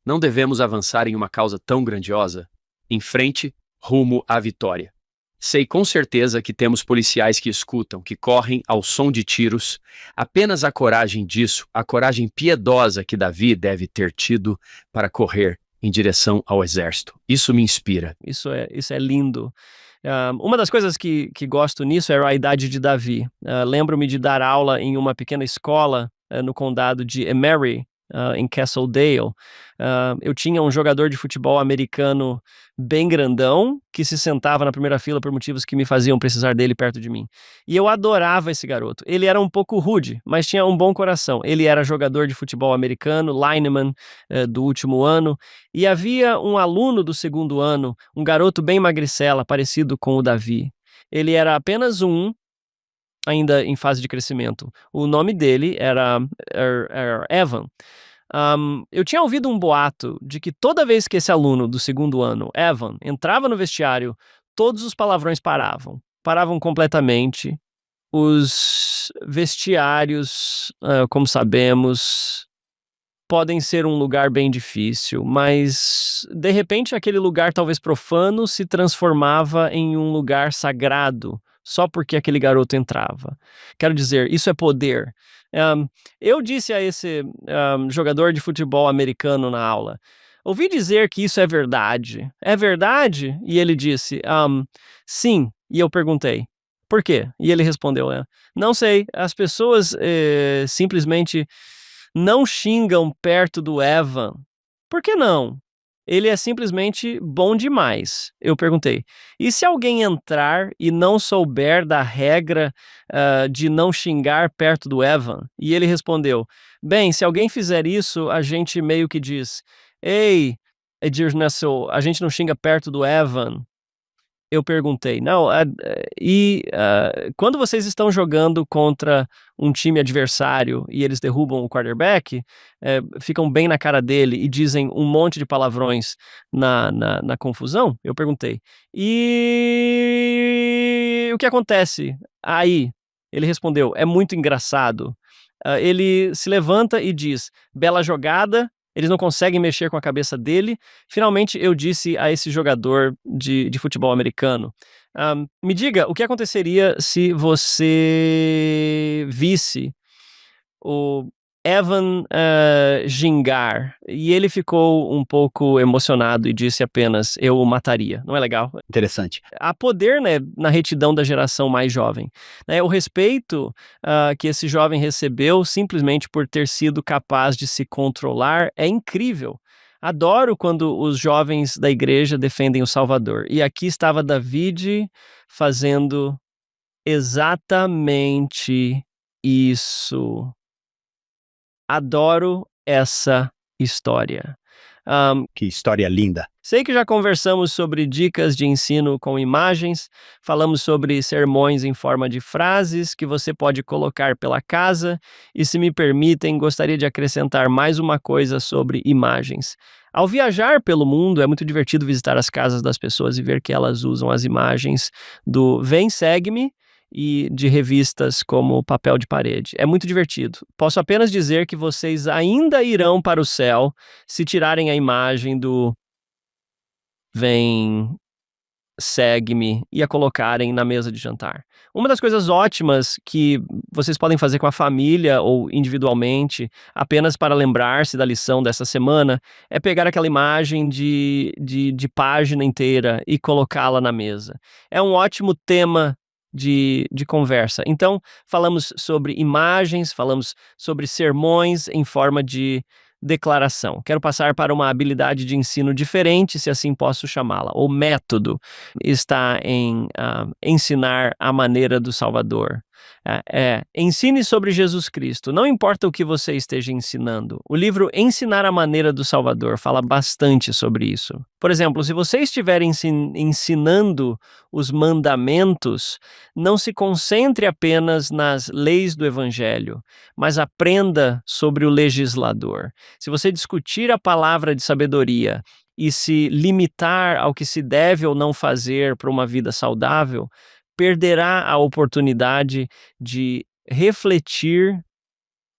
[SPEAKER 3] Não devemos avançar em uma causa tão grandiosa? Em frente, rumo à vitória. Sei com certeza que temos policiais que escutam, que correm ao som de tiros. Apenas a coragem disso, a coragem piedosa que Davi deve ter tido para correr em direção ao exército. Isso me inspira.
[SPEAKER 2] Isso é lindo. Uma das coisas que gosto nisso é a idade de Davi. Lembro-me de dar aula em uma pequena escola no condado de Emery, em Castledale. Eu tinha um jogador de futebol americano bem grandão, que se sentava na primeira fila por motivos que me faziam precisar dele perto de mim. E eu adorava esse garoto. Ele era um pouco rude, mas tinha um bom coração. Ele era jogador de futebol americano, lineman do último ano, e havia um aluno do segundo ano, um garoto bem magricela, parecido com o Davi. Ele era apenas ainda em fase de crescimento. O nome dele era Evan. Eu tinha ouvido um boato de que toda vez que esse aluno do segundo ano, Evan, entrava no vestiário, todos os palavrões paravam. Paravam completamente. Os vestiários, como sabemos, podem ser um lugar bem difícil, mas de repente aquele lugar talvez profano se transformava em um lugar sagrado, só porque aquele garoto entrava. Quero dizer, isso é poder. Eu disse a esse jogador de futebol americano na aula, ouvi dizer que isso é verdade. É verdade? E ele disse, sim. E eu perguntei, por quê? E ele respondeu, não sei, as pessoas simplesmente não xingam perto do Evan. Por que não? Ele é simplesmente bom demais. Eu perguntei, e se alguém entrar e não souber da regra de não xingar perto do Evan? E ele respondeu, bem, se alguém fizer isso, a gente meio que diz, ei, Edirnesso, a gente não xinga perto do Evan. Eu perguntei, não, quando vocês estão jogando contra um time adversário e eles derrubam o quarterback, ficam bem na cara dele e dizem um monte de palavrões na confusão? Eu perguntei. E o que acontece aí? Ele respondeu, é muito engraçado. Ele se levanta e diz, bela jogada. Eles não conseguem mexer com a cabeça dele. Finalmente, eu disse a esse jogador de futebol americano, me diga, o que aconteceria se você visse o Evan gingar? E ele ficou um pouco emocionado e disse apenas, eu o mataria. Não é legal?
[SPEAKER 1] Interessante.
[SPEAKER 2] Há poder, né, na retidão da geração mais jovem. O respeito que esse jovem recebeu simplesmente por ter sido capaz de se controlar é incrível. Adoro quando os jovens da igreja defendem o Salvador. E aqui estava David fazendo exatamente isso. Adoro essa história.
[SPEAKER 1] Que história linda.
[SPEAKER 2] Sei que já conversamos sobre dicas de ensino com imagens, falamos sobre sermões em forma de frases que você pode colocar pela casa e, se me permitem, gostaria de acrescentar mais uma coisa sobre imagens. Ao viajar pelo mundo, é muito divertido visitar as casas das pessoas e ver que elas usam as imagens do Vem, Segue-me e de revistas como Papel de Parede. É muito divertido. Posso apenas dizer que vocês ainda irão para o céu se tirarem a imagem do Vem, Segue-me e a colocarem na mesa de jantar. Uma das coisas ótimas que vocês podem fazer com a família ou individualmente, apenas para lembrar-se da lição dessa semana, é pegar aquela imagem de página inteira e colocá-la na mesa. É um ótimo tema de conversa. Então, falamos sobre imagens, falamos sobre sermões em forma de declaração. Quero passar para uma habilidade de ensino diferente, se assim posso chamá-la. O método está em ensinar a maneira do Salvador. Ensine sobre Jesus Cristo. Não importa o que você esteja ensinando. O livro Ensinar a Maneira do Salvador fala bastante sobre isso. Por exemplo, se você estiver ensinando os mandamentos, não se concentre apenas nas leis do Evangelho, mas aprenda sobre o legislador. Se você discutir a palavra de sabedoria e se limitar ao que se deve ou não fazer para uma vida saudável, perderá a oportunidade de refletir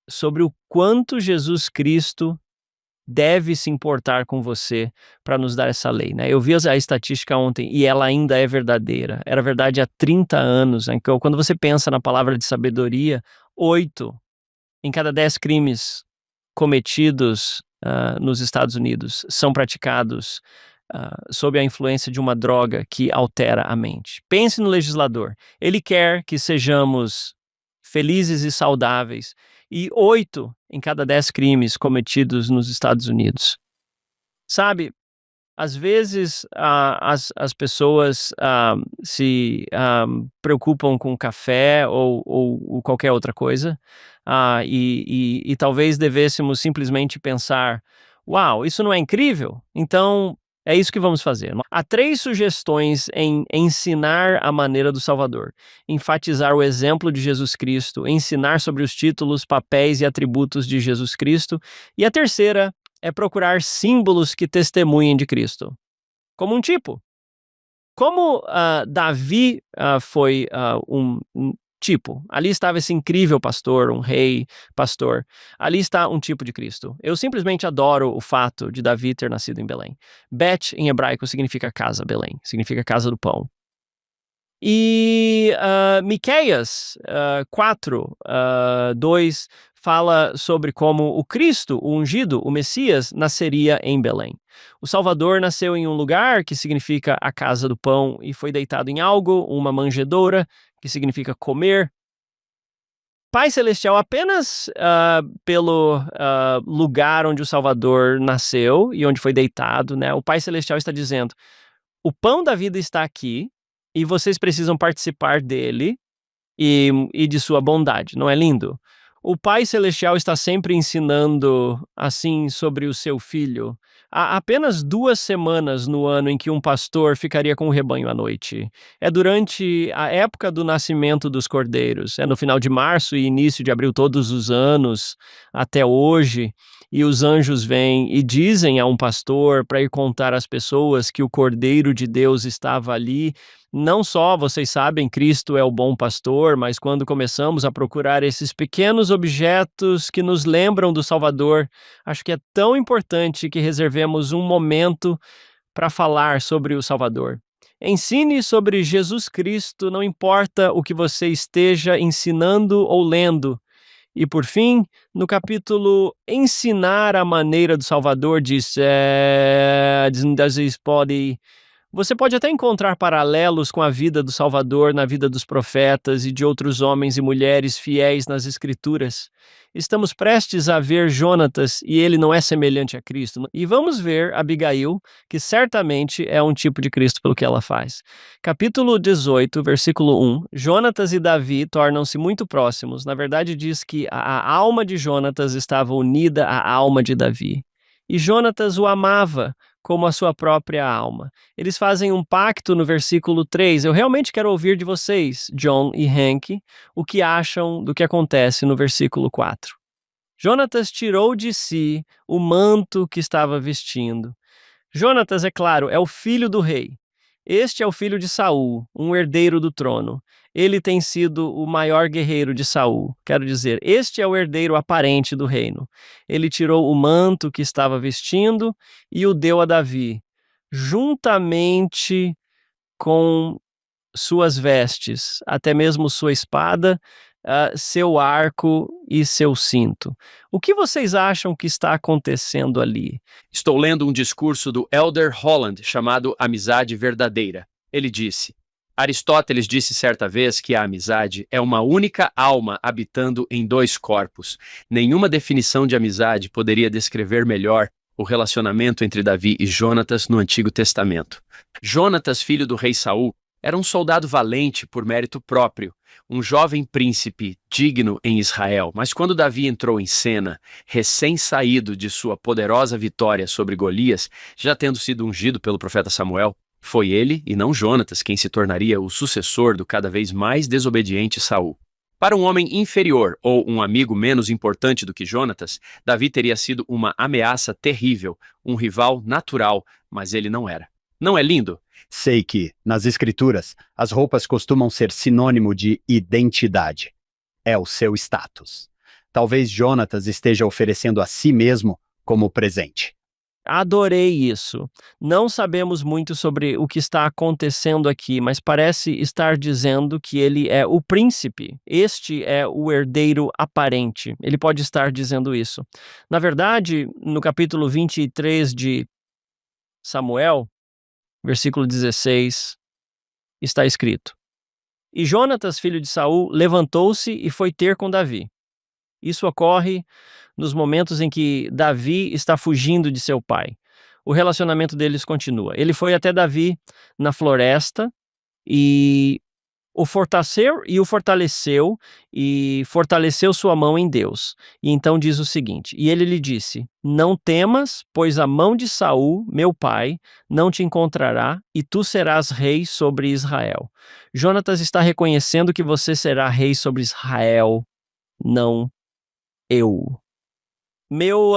[SPEAKER 2] sobre o quanto Jesus Cristo deve se importar com você para nos dar essa lei, né? Eu vi a estatística ontem e ela ainda é verdadeira. Era verdade há 30 anos. Então, quando você pensa na palavra de sabedoria, 8 em cada 10 crimes cometidos nos Estados Unidos são praticados sob a influência de uma droga que altera a mente. Pense no legislador. Ele quer que sejamos felizes e saudáveis. E 8 em cada 10 crimes cometidos nos Estados Unidos. Sabe, às vezes as pessoas se preocupam com café ou qualquer outra coisa, e talvez devêssemos simplesmente pensar, uau, isso não é incrível? Então é isso que vamos fazer. Há 3 sugestões em ensinar a maneira do Salvador: enfatizar o exemplo de Jesus Cristo, ensinar sobre os títulos, papéis e atributos de Jesus Cristo, e a terceira é procurar símbolos que testemunhem de Cristo. Como um tipo. Como Davi foi um tipo. Ali estava esse incrível pastor, um rei pastor. Ali está um tipo de Cristo. Eu simplesmente adoro o fato de Davi ter nascido em Belém. Bet, em hebraico, significa casa, Belém. Significa casa do pão. E Miqueias 4:2 fala sobre como o Cristo, o ungido, o Messias, nasceria em Belém. O Salvador nasceu em um lugar que significa a casa do pão e foi deitado em algo, uma manjedoura, que significa comer. Pai Celestial, apenas pelo lugar onde o Salvador nasceu e onde foi deitado, né? O Pai Celestial está dizendo, o pão da vida está aqui e vocês precisam participar dele e de sua bondade. Não é lindo? O Pai Celestial está sempre ensinando assim sobre o seu filho. Há apenas 2 semanas no ano em que um pastor ficaria com o rebanho à noite. É durante a época do nascimento dos cordeiros. É no final de março e início de abril todos os anos, até hoje. E os anjos vêm e dizem a um pastor para ir contar às pessoas que o Cordeiro de Deus estava ali. Não só, vocês sabem, Cristo é o bom pastor, mas quando começamos a procurar esses pequenos objetos que nos lembram do Salvador, acho que é tão importante que reservemos um momento para falar sobre o Salvador. Ensine sobre Jesus Cristo, não importa o que você esteja ensinando ou lendo. E por fim, no capítulo Ensinar a Maneira do Salvador, diz, você pode até encontrar paralelos com a vida do Salvador na vida dos profetas e de outros homens e mulheres fiéis nas Escrituras. Estamos prestes a ver Jonatas e ele não é semelhante a Cristo. E vamos ver Abigail, que certamente é um tipo de Cristo pelo que ela faz. Capítulo 18, versículo 1. Jonatas e Davi tornam-se muito próximos. Na verdade, diz que a alma de Jonatas estava unida à alma de Davi. E Jonatas o amava como a sua própria alma. Eles fazem um pacto no versículo 3. Eu realmente quero ouvir de vocês, John e Hank, o que acham do que acontece no versículo 4. Jonatas tirou de si o manto que estava vestindo. Jonatas, é claro, é o filho do rei. Este é o filho de Saul, um herdeiro do trono. Ele tem sido o maior guerreiro de Saul. Quero dizer, este é o herdeiro aparente do reino. Ele tirou o manto que estava vestindo e o deu a Davi, juntamente com suas vestes, até mesmo sua espada, seu arco e seu cinto. O que vocês acham que está acontecendo ali?
[SPEAKER 3] Estou lendo um discurso do Elder Holland chamado Amizade Verdadeira. Ele disse, Aristóteles disse certa vez que a amizade é uma única alma habitando em 2 corpos. Nenhuma definição de amizade poderia descrever melhor o relacionamento entre Davi e Jonatas no Antigo Testamento. Jonatas, filho do rei Saul, era um soldado valente por mérito próprio, um jovem príncipe digno em Israel. Mas quando Davi entrou em cena, recém-saído de sua poderosa vitória sobre Golias, já tendo sido ungido pelo profeta Samuel, foi ele, e não Jonatas, quem se tornaria o sucessor do cada vez mais desobediente Saul. Para um homem inferior ou um amigo menos importante do que Jonatas, Davi teria sido uma ameaça terrível, um rival natural, mas ele não era. Não é lindo?
[SPEAKER 1] Sei que, nas escrituras, as roupas costumam ser sinônimo de identidade. É o seu status. Talvez Jonatas esteja oferecendo a si mesmo como presente.
[SPEAKER 2] Adorei isso. Não sabemos muito sobre o que está acontecendo aqui, mas parece estar dizendo que ele é o príncipe. Este é o herdeiro aparente. Ele pode estar dizendo isso. Na verdade, no capítulo 23 de Samuel, versículo 16, está escrito: E Jonatas, filho de Saul, levantou-se e foi ter com Davi. Isso ocorre nos momentos em que Davi está fugindo de seu pai. O relacionamento deles continua. Ele foi até Davi na floresta e o fortaleceu sua mão em Deus. E então diz o seguinte: E ele lhe disse: Não temas, pois a mão de Saul, meu pai, não te encontrará, e tu serás rei sobre Israel. Jonatas está reconhecendo que você será rei sobre Israel, não eu. Meu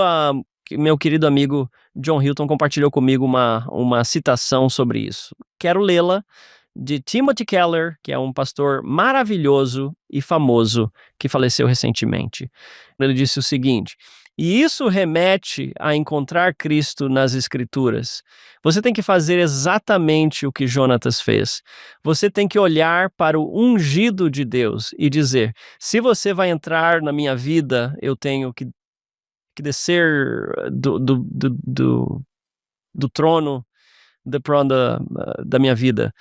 [SPEAKER 2] querido amigo John Hilton compartilhou comigo uma citação sobre isso. Quero lê-la, de Timothy Keller, que é um pastor maravilhoso e famoso que faleceu recentemente. Ele disse o seguinte: E isso remete a encontrar Cristo nas Escrituras. Você tem que fazer exatamente o que Jonatas fez. Você tem que olhar para o ungido de Deus e dizer: se você vai entrar na minha vida, eu tenho que descer do trono da minha vida.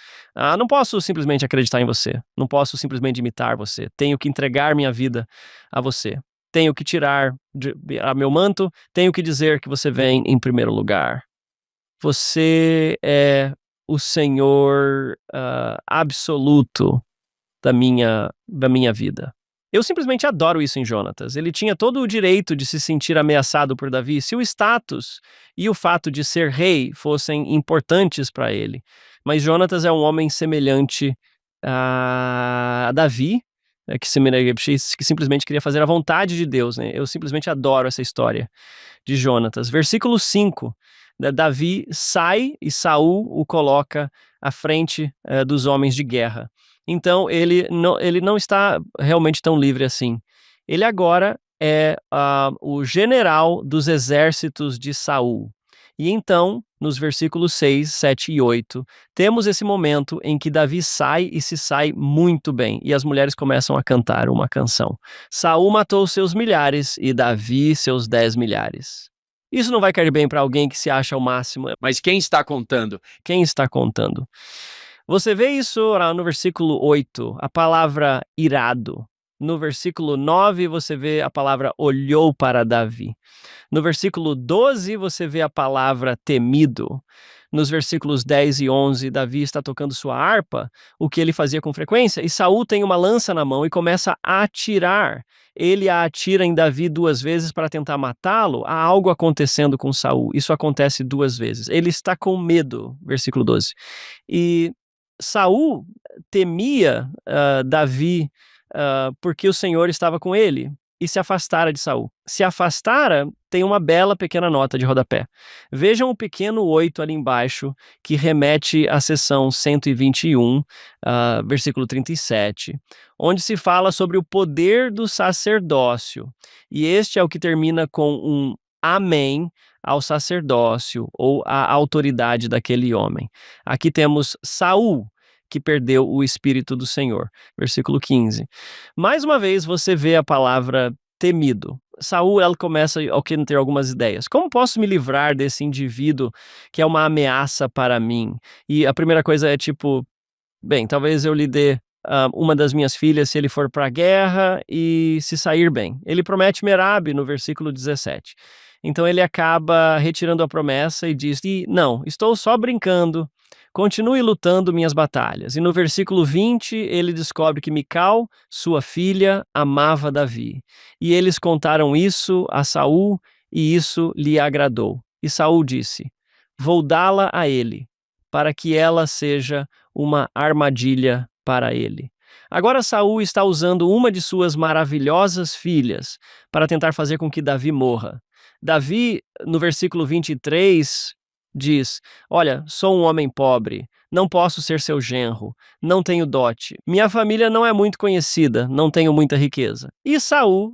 [SPEAKER 2] Não posso simplesmente acreditar em você. Não posso simplesmente imitar você. Tenho que entregar minha vida a você. Tenho que tirar meu manto. Tenho que dizer que você vem em primeiro lugar. Você é o Senhor absoluto da minha vida. Eu simplesmente adoro isso em Jonatas. Ele tinha todo o direito de se sentir ameaçado por Davi se o status e o fato de ser rei fossem importantes para ele. Mas Jonatas é um homem semelhante a Davi, que simplesmente queria fazer a vontade de Deus, né? Eu simplesmente adoro essa história de Jonatas. Versículo 5. Davi sai e Saul o coloca à frente dos homens de guerra. Então, ele não está realmente tão livre assim. Ele agora é o general dos exércitos de Saul. E então, nos versículos 6, 7 e 8, temos esse momento em que Davi sai e se sai muito bem. E as mulheres começam a cantar uma canção. Saul matou seus milhares e Davi seus 10 milhares. Isso não vai cair bem para alguém que se acha o máximo.
[SPEAKER 3] Mas quem está contando?
[SPEAKER 2] Quem está contando? Você vê isso no versículo 8, a palavra irado. No versículo 9, você vê a palavra olhou para Davi. No versículo 12, você vê a palavra temido. Nos versículos 10 e 11, Davi está tocando sua harpa, o que ele fazia com frequência, e Saul tem uma lança na mão e começa a atirar. Ele a atira em Davi 2 vezes para tentar matá-lo. Há algo acontecendo com Saul. Isso acontece 2 vezes. Ele está com medo, versículo 12. E Saul temia Davi porque o Senhor estava com ele e se afastara de Saul. Se afastara, tem uma bela pequena nota de rodapé. Vejam o pequeno 8 ali embaixo, que remete à seção 121, versículo 37, onde se fala sobre o poder do sacerdócio. E este é o que termina com um amém ao sacerdócio ou à autoridade daquele homem. Aqui temos Saul, que perdeu o Espírito do Senhor. Versículo 15. Mais uma vez você vê a palavra temido. Saul, ela começa a ter algumas ideias. Como posso me livrar desse indivíduo que é uma ameaça para mim? E a primeira coisa é bem, talvez eu lhe dê uma das minhas filhas se ele for para a guerra e se sair bem. Ele promete Merabe no versículo 17. Então ele acaba retirando a promessa e diz: não, estou só brincando. continue lutando minhas batalhas. E no versículo 20, ele descobre que Mical, sua filha, amava Davi. E eles contaram isso a Saul, e isso lhe agradou. E Saul disse: vou dá-la a ele, para que ela seja uma armadilha para ele. Agora Saul está usando uma de suas maravilhosas filhas para tentar fazer com que Davi morra. Davi, no versículo 23, diz: olha, sou um homem pobre, não posso ser seu genro, não tenho dote, minha família não é muito conhecida, não tenho muita riqueza. E Saul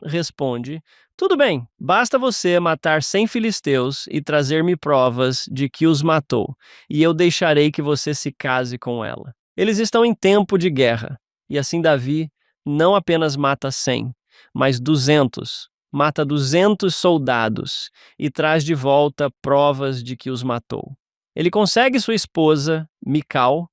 [SPEAKER 2] responde: tudo bem, basta você matar 100 filisteus e trazer-me provas de que os matou, e eu deixarei que você se case com ela. Eles estão em tempo de guerra, e assim Davi não apenas mata 100, mas 200. Mata 200 soldados e traz de volta provas de que os matou. Ele consegue sua esposa, Mical,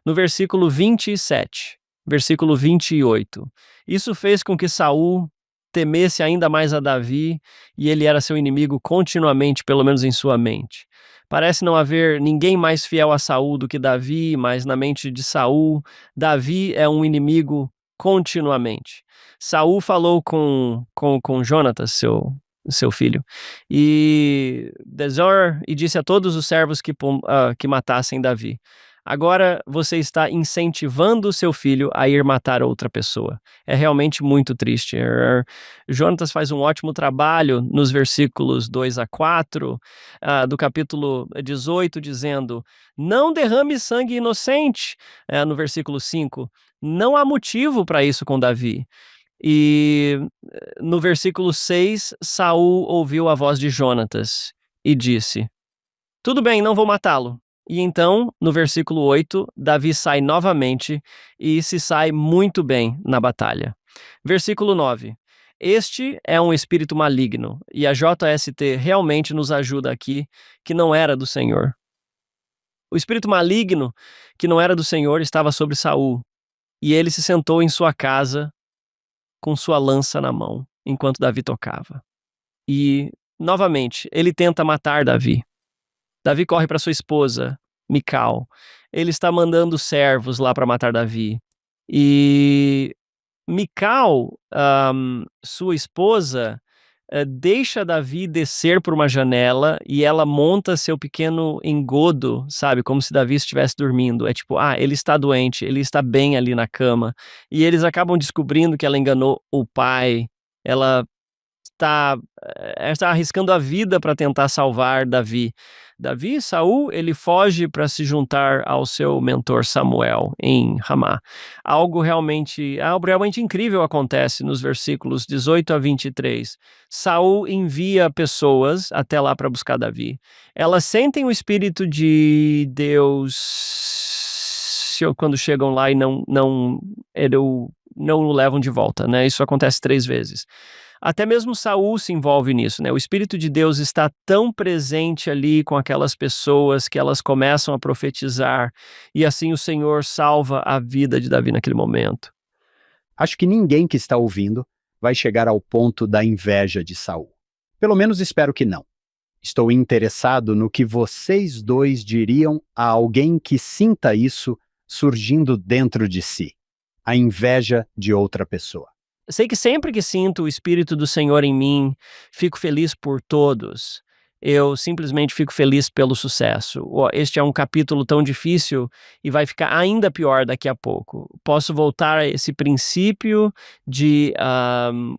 [SPEAKER 2] no versículo 27, versículo 28. Isso fez com que Saul temesse ainda mais a Davi, e ele era seu inimigo continuamente, pelo menos em sua mente. Parece não haver ninguém mais fiel a Saul do que Davi, mas na mente de Saul, Davi é um inimigo continuamente. Saul falou com Jonatas, seu filho, e Dezor, e disse a todos os servos que matassem Davi: agora você está incentivando o seu filho a ir matar outra pessoa. É realmente muito triste. Jonatas faz um ótimo trabalho nos versículos 2 a 4 do capítulo 18, dizendo: não derrame sangue inocente. No versículo 5, não há motivo para isso com Davi. E no versículo 6, Saul ouviu a voz de Jonatas e disse: tudo bem, não vou matá-lo. E então, no versículo 8, Davi sai novamente e se sai muito bem na batalha. Versículo 9. Este é um espírito maligno, e a JST realmente nos ajuda aqui, que não era do Senhor. O espírito maligno, que não era do Senhor, estava sobre Saul, e ele se sentou em sua casa com sua lança na mão, enquanto Davi tocava. E, novamente, ele tenta matar Davi. Davi corre para sua esposa, Mical. Ele está mandando servos lá para matar Davi. E Mical, sua esposa, deixa Davi descer por uma janela e ela monta seu pequeno engodo, sabe? Como se Davi estivesse dormindo. É tipo, ele está doente, ele está bem ali na cama. E eles acabam descobrindo que ela enganou o pai. Ela está arriscando a vida para tentar salvar Davi. Saul, ele foge para se juntar ao seu mentor Samuel em Ramá. Algo realmente incrível acontece nos versículos 18 a 23. Saul envia pessoas até lá para buscar Davi. Elas sentem o Espírito de Deus quando chegam lá e não o levam de volta, né? Isso acontece 3 vezes. Até mesmo Saul se envolve nisso, né? O Espírito de Deus está tão presente ali com aquelas pessoas que elas começam a profetizar, e assim o Senhor salva a vida de Davi naquele momento.
[SPEAKER 1] Acho que ninguém que está ouvindo vai chegar ao ponto da inveja de Saul. Pelo menos espero que não. Estou interessado no que vocês dois diriam a alguém que sinta isso surgindo dentro de si. A inveja de outra pessoa.
[SPEAKER 2] Sei que sempre que sinto o Espírito do Senhor em mim, fico feliz por todos. Eu simplesmente fico feliz pelo sucesso. Este é um capítulo tão difícil e vai ficar ainda pior daqui a pouco. Posso voltar a esse princípio de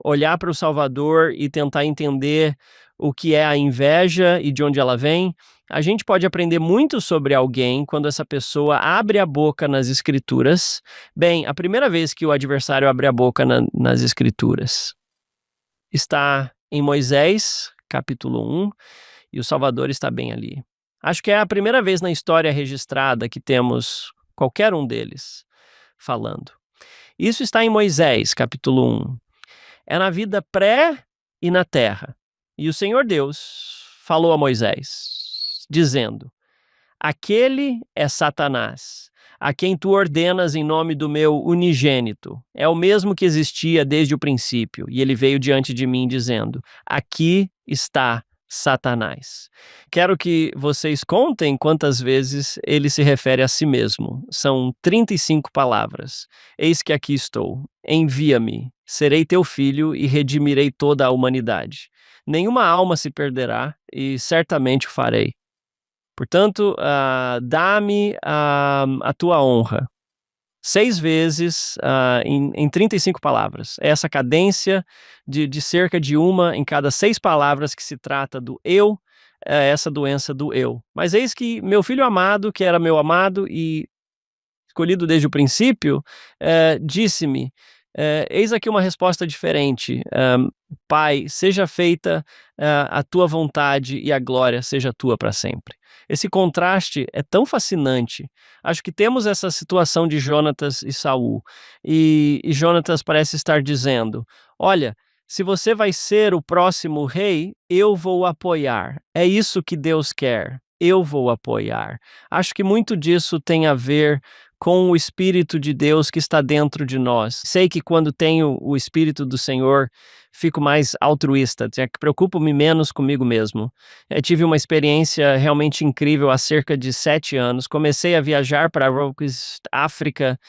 [SPEAKER 2] olhar para o Salvador e tentar entender o que é a inveja e de onde ela vem. A gente pode aprender muito sobre alguém quando essa pessoa abre a boca nas Escrituras. Bem, a primeira vez que o adversário abre a boca nas Escrituras está em Moisés, capítulo 1, e o Salvador está bem ali. Acho que é a primeira vez na história registrada que temos qualquer um deles falando. Isso está em Moisés, capítulo 1. É na vida pré e na terra. E o Senhor Deus falou a Moisés, dizendo: aquele é Satanás, a quem tu ordenas em nome do meu unigênito. É o mesmo que existia desde o princípio, e ele veio diante de mim dizendo: aqui está Satanás. Quero que vocês contem quantas vezes ele se refere a si mesmo. São 35 palavras. Eis que aqui estou. Envia-me. Serei teu filho e redimirei toda a humanidade. Nenhuma alma se perderá e certamente o farei. Portanto, dá-me a tua honra. 6 vezes em 35 palavras. É essa cadência de cerca de uma em cada 6 palavras que se trata do eu, essa doença do eu. Mas eis que meu filho amado, que era meu amado e escolhido desde o princípio, disse-me, eis aqui uma resposta diferente. Pai, seja feita a tua vontade e a glória seja tua para sempre. Esse contraste é tão fascinante. Acho que temos essa situação de Jonatas e Saul. E Jonatas parece estar dizendo, olha, se você vai ser o próximo rei, eu vou apoiar. É isso que Deus quer. Eu vou apoiar. Acho que muito disso tem a ver com o Espírito de Deus que está dentro de nós. Sei que quando tenho o Espírito do Senhor, fico mais altruísta, preocupo-me menos comigo mesmo. Tive uma experiência realmente incrível há cerca de 7 anos. Comecei a viajar para a África,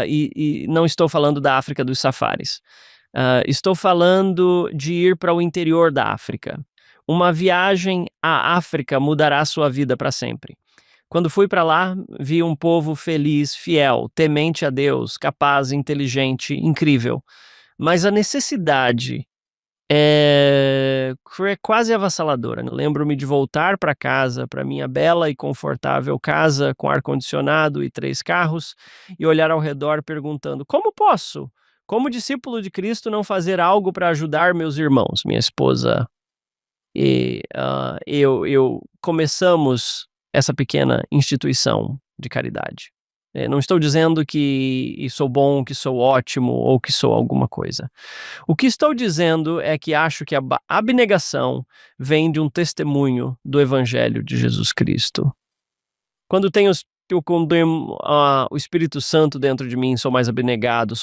[SPEAKER 2] e não estou falando da África dos safaris. Estou falando de ir para o interior da África. Uma viagem à África mudará a sua vida para sempre. Quando fui para lá, vi um povo feliz, fiel, temente a Deus, capaz, inteligente, incrível. Mas a necessidade é quase avassaladora. Lembro-me de voltar para casa, para minha bela e confortável casa com ar-condicionado e 3 carros, e olhar ao redor perguntando, como posso, como discípulo de Cristo, não fazer algo para ajudar meus irmãos? Minha esposa e eu começamos essa pequena instituição de caridade. Não estou dizendo que sou bom, que sou ótimo ou que sou alguma coisa. O que estou dizendo é que acho que a abnegação vem de um testemunho do Evangelho de Jesus Cristo. Quando tenho o Espírito Santo dentro de mim, sou mais abnegado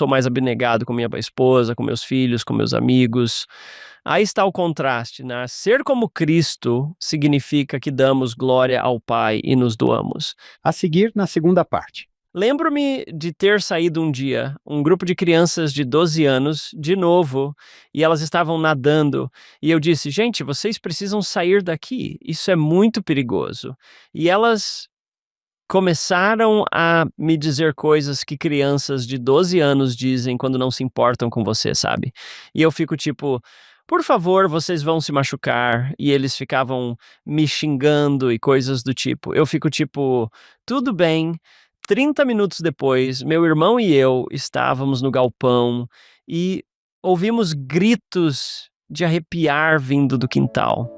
[SPEAKER 2] com minha esposa, com meus filhos, com meus amigos. Aí está o contraste, né? Ser como Cristo significa que damos glória ao Pai e nos doamos.
[SPEAKER 1] A seguir, na segunda parte.
[SPEAKER 2] Lembro-me de ter saído um dia, um grupo de crianças de 12 anos, de novo, e elas estavam nadando, e eu disse, gente, vocês precisam sair daqui, isso é muito perigoso. E elas começaram a me dizer coisas que crianças de 12 anos dizem quando não se importam com você, sabe? E eu fico tipo, por favor, vocês vão se machucar. E eles ficavam me xingando e coisas do tipo. Eu fico tipo, tudo bem. 30 minutos depois, meu irmão e eu estávamos no galpão e ouvimos gritos de arrepiar vindo do quintal.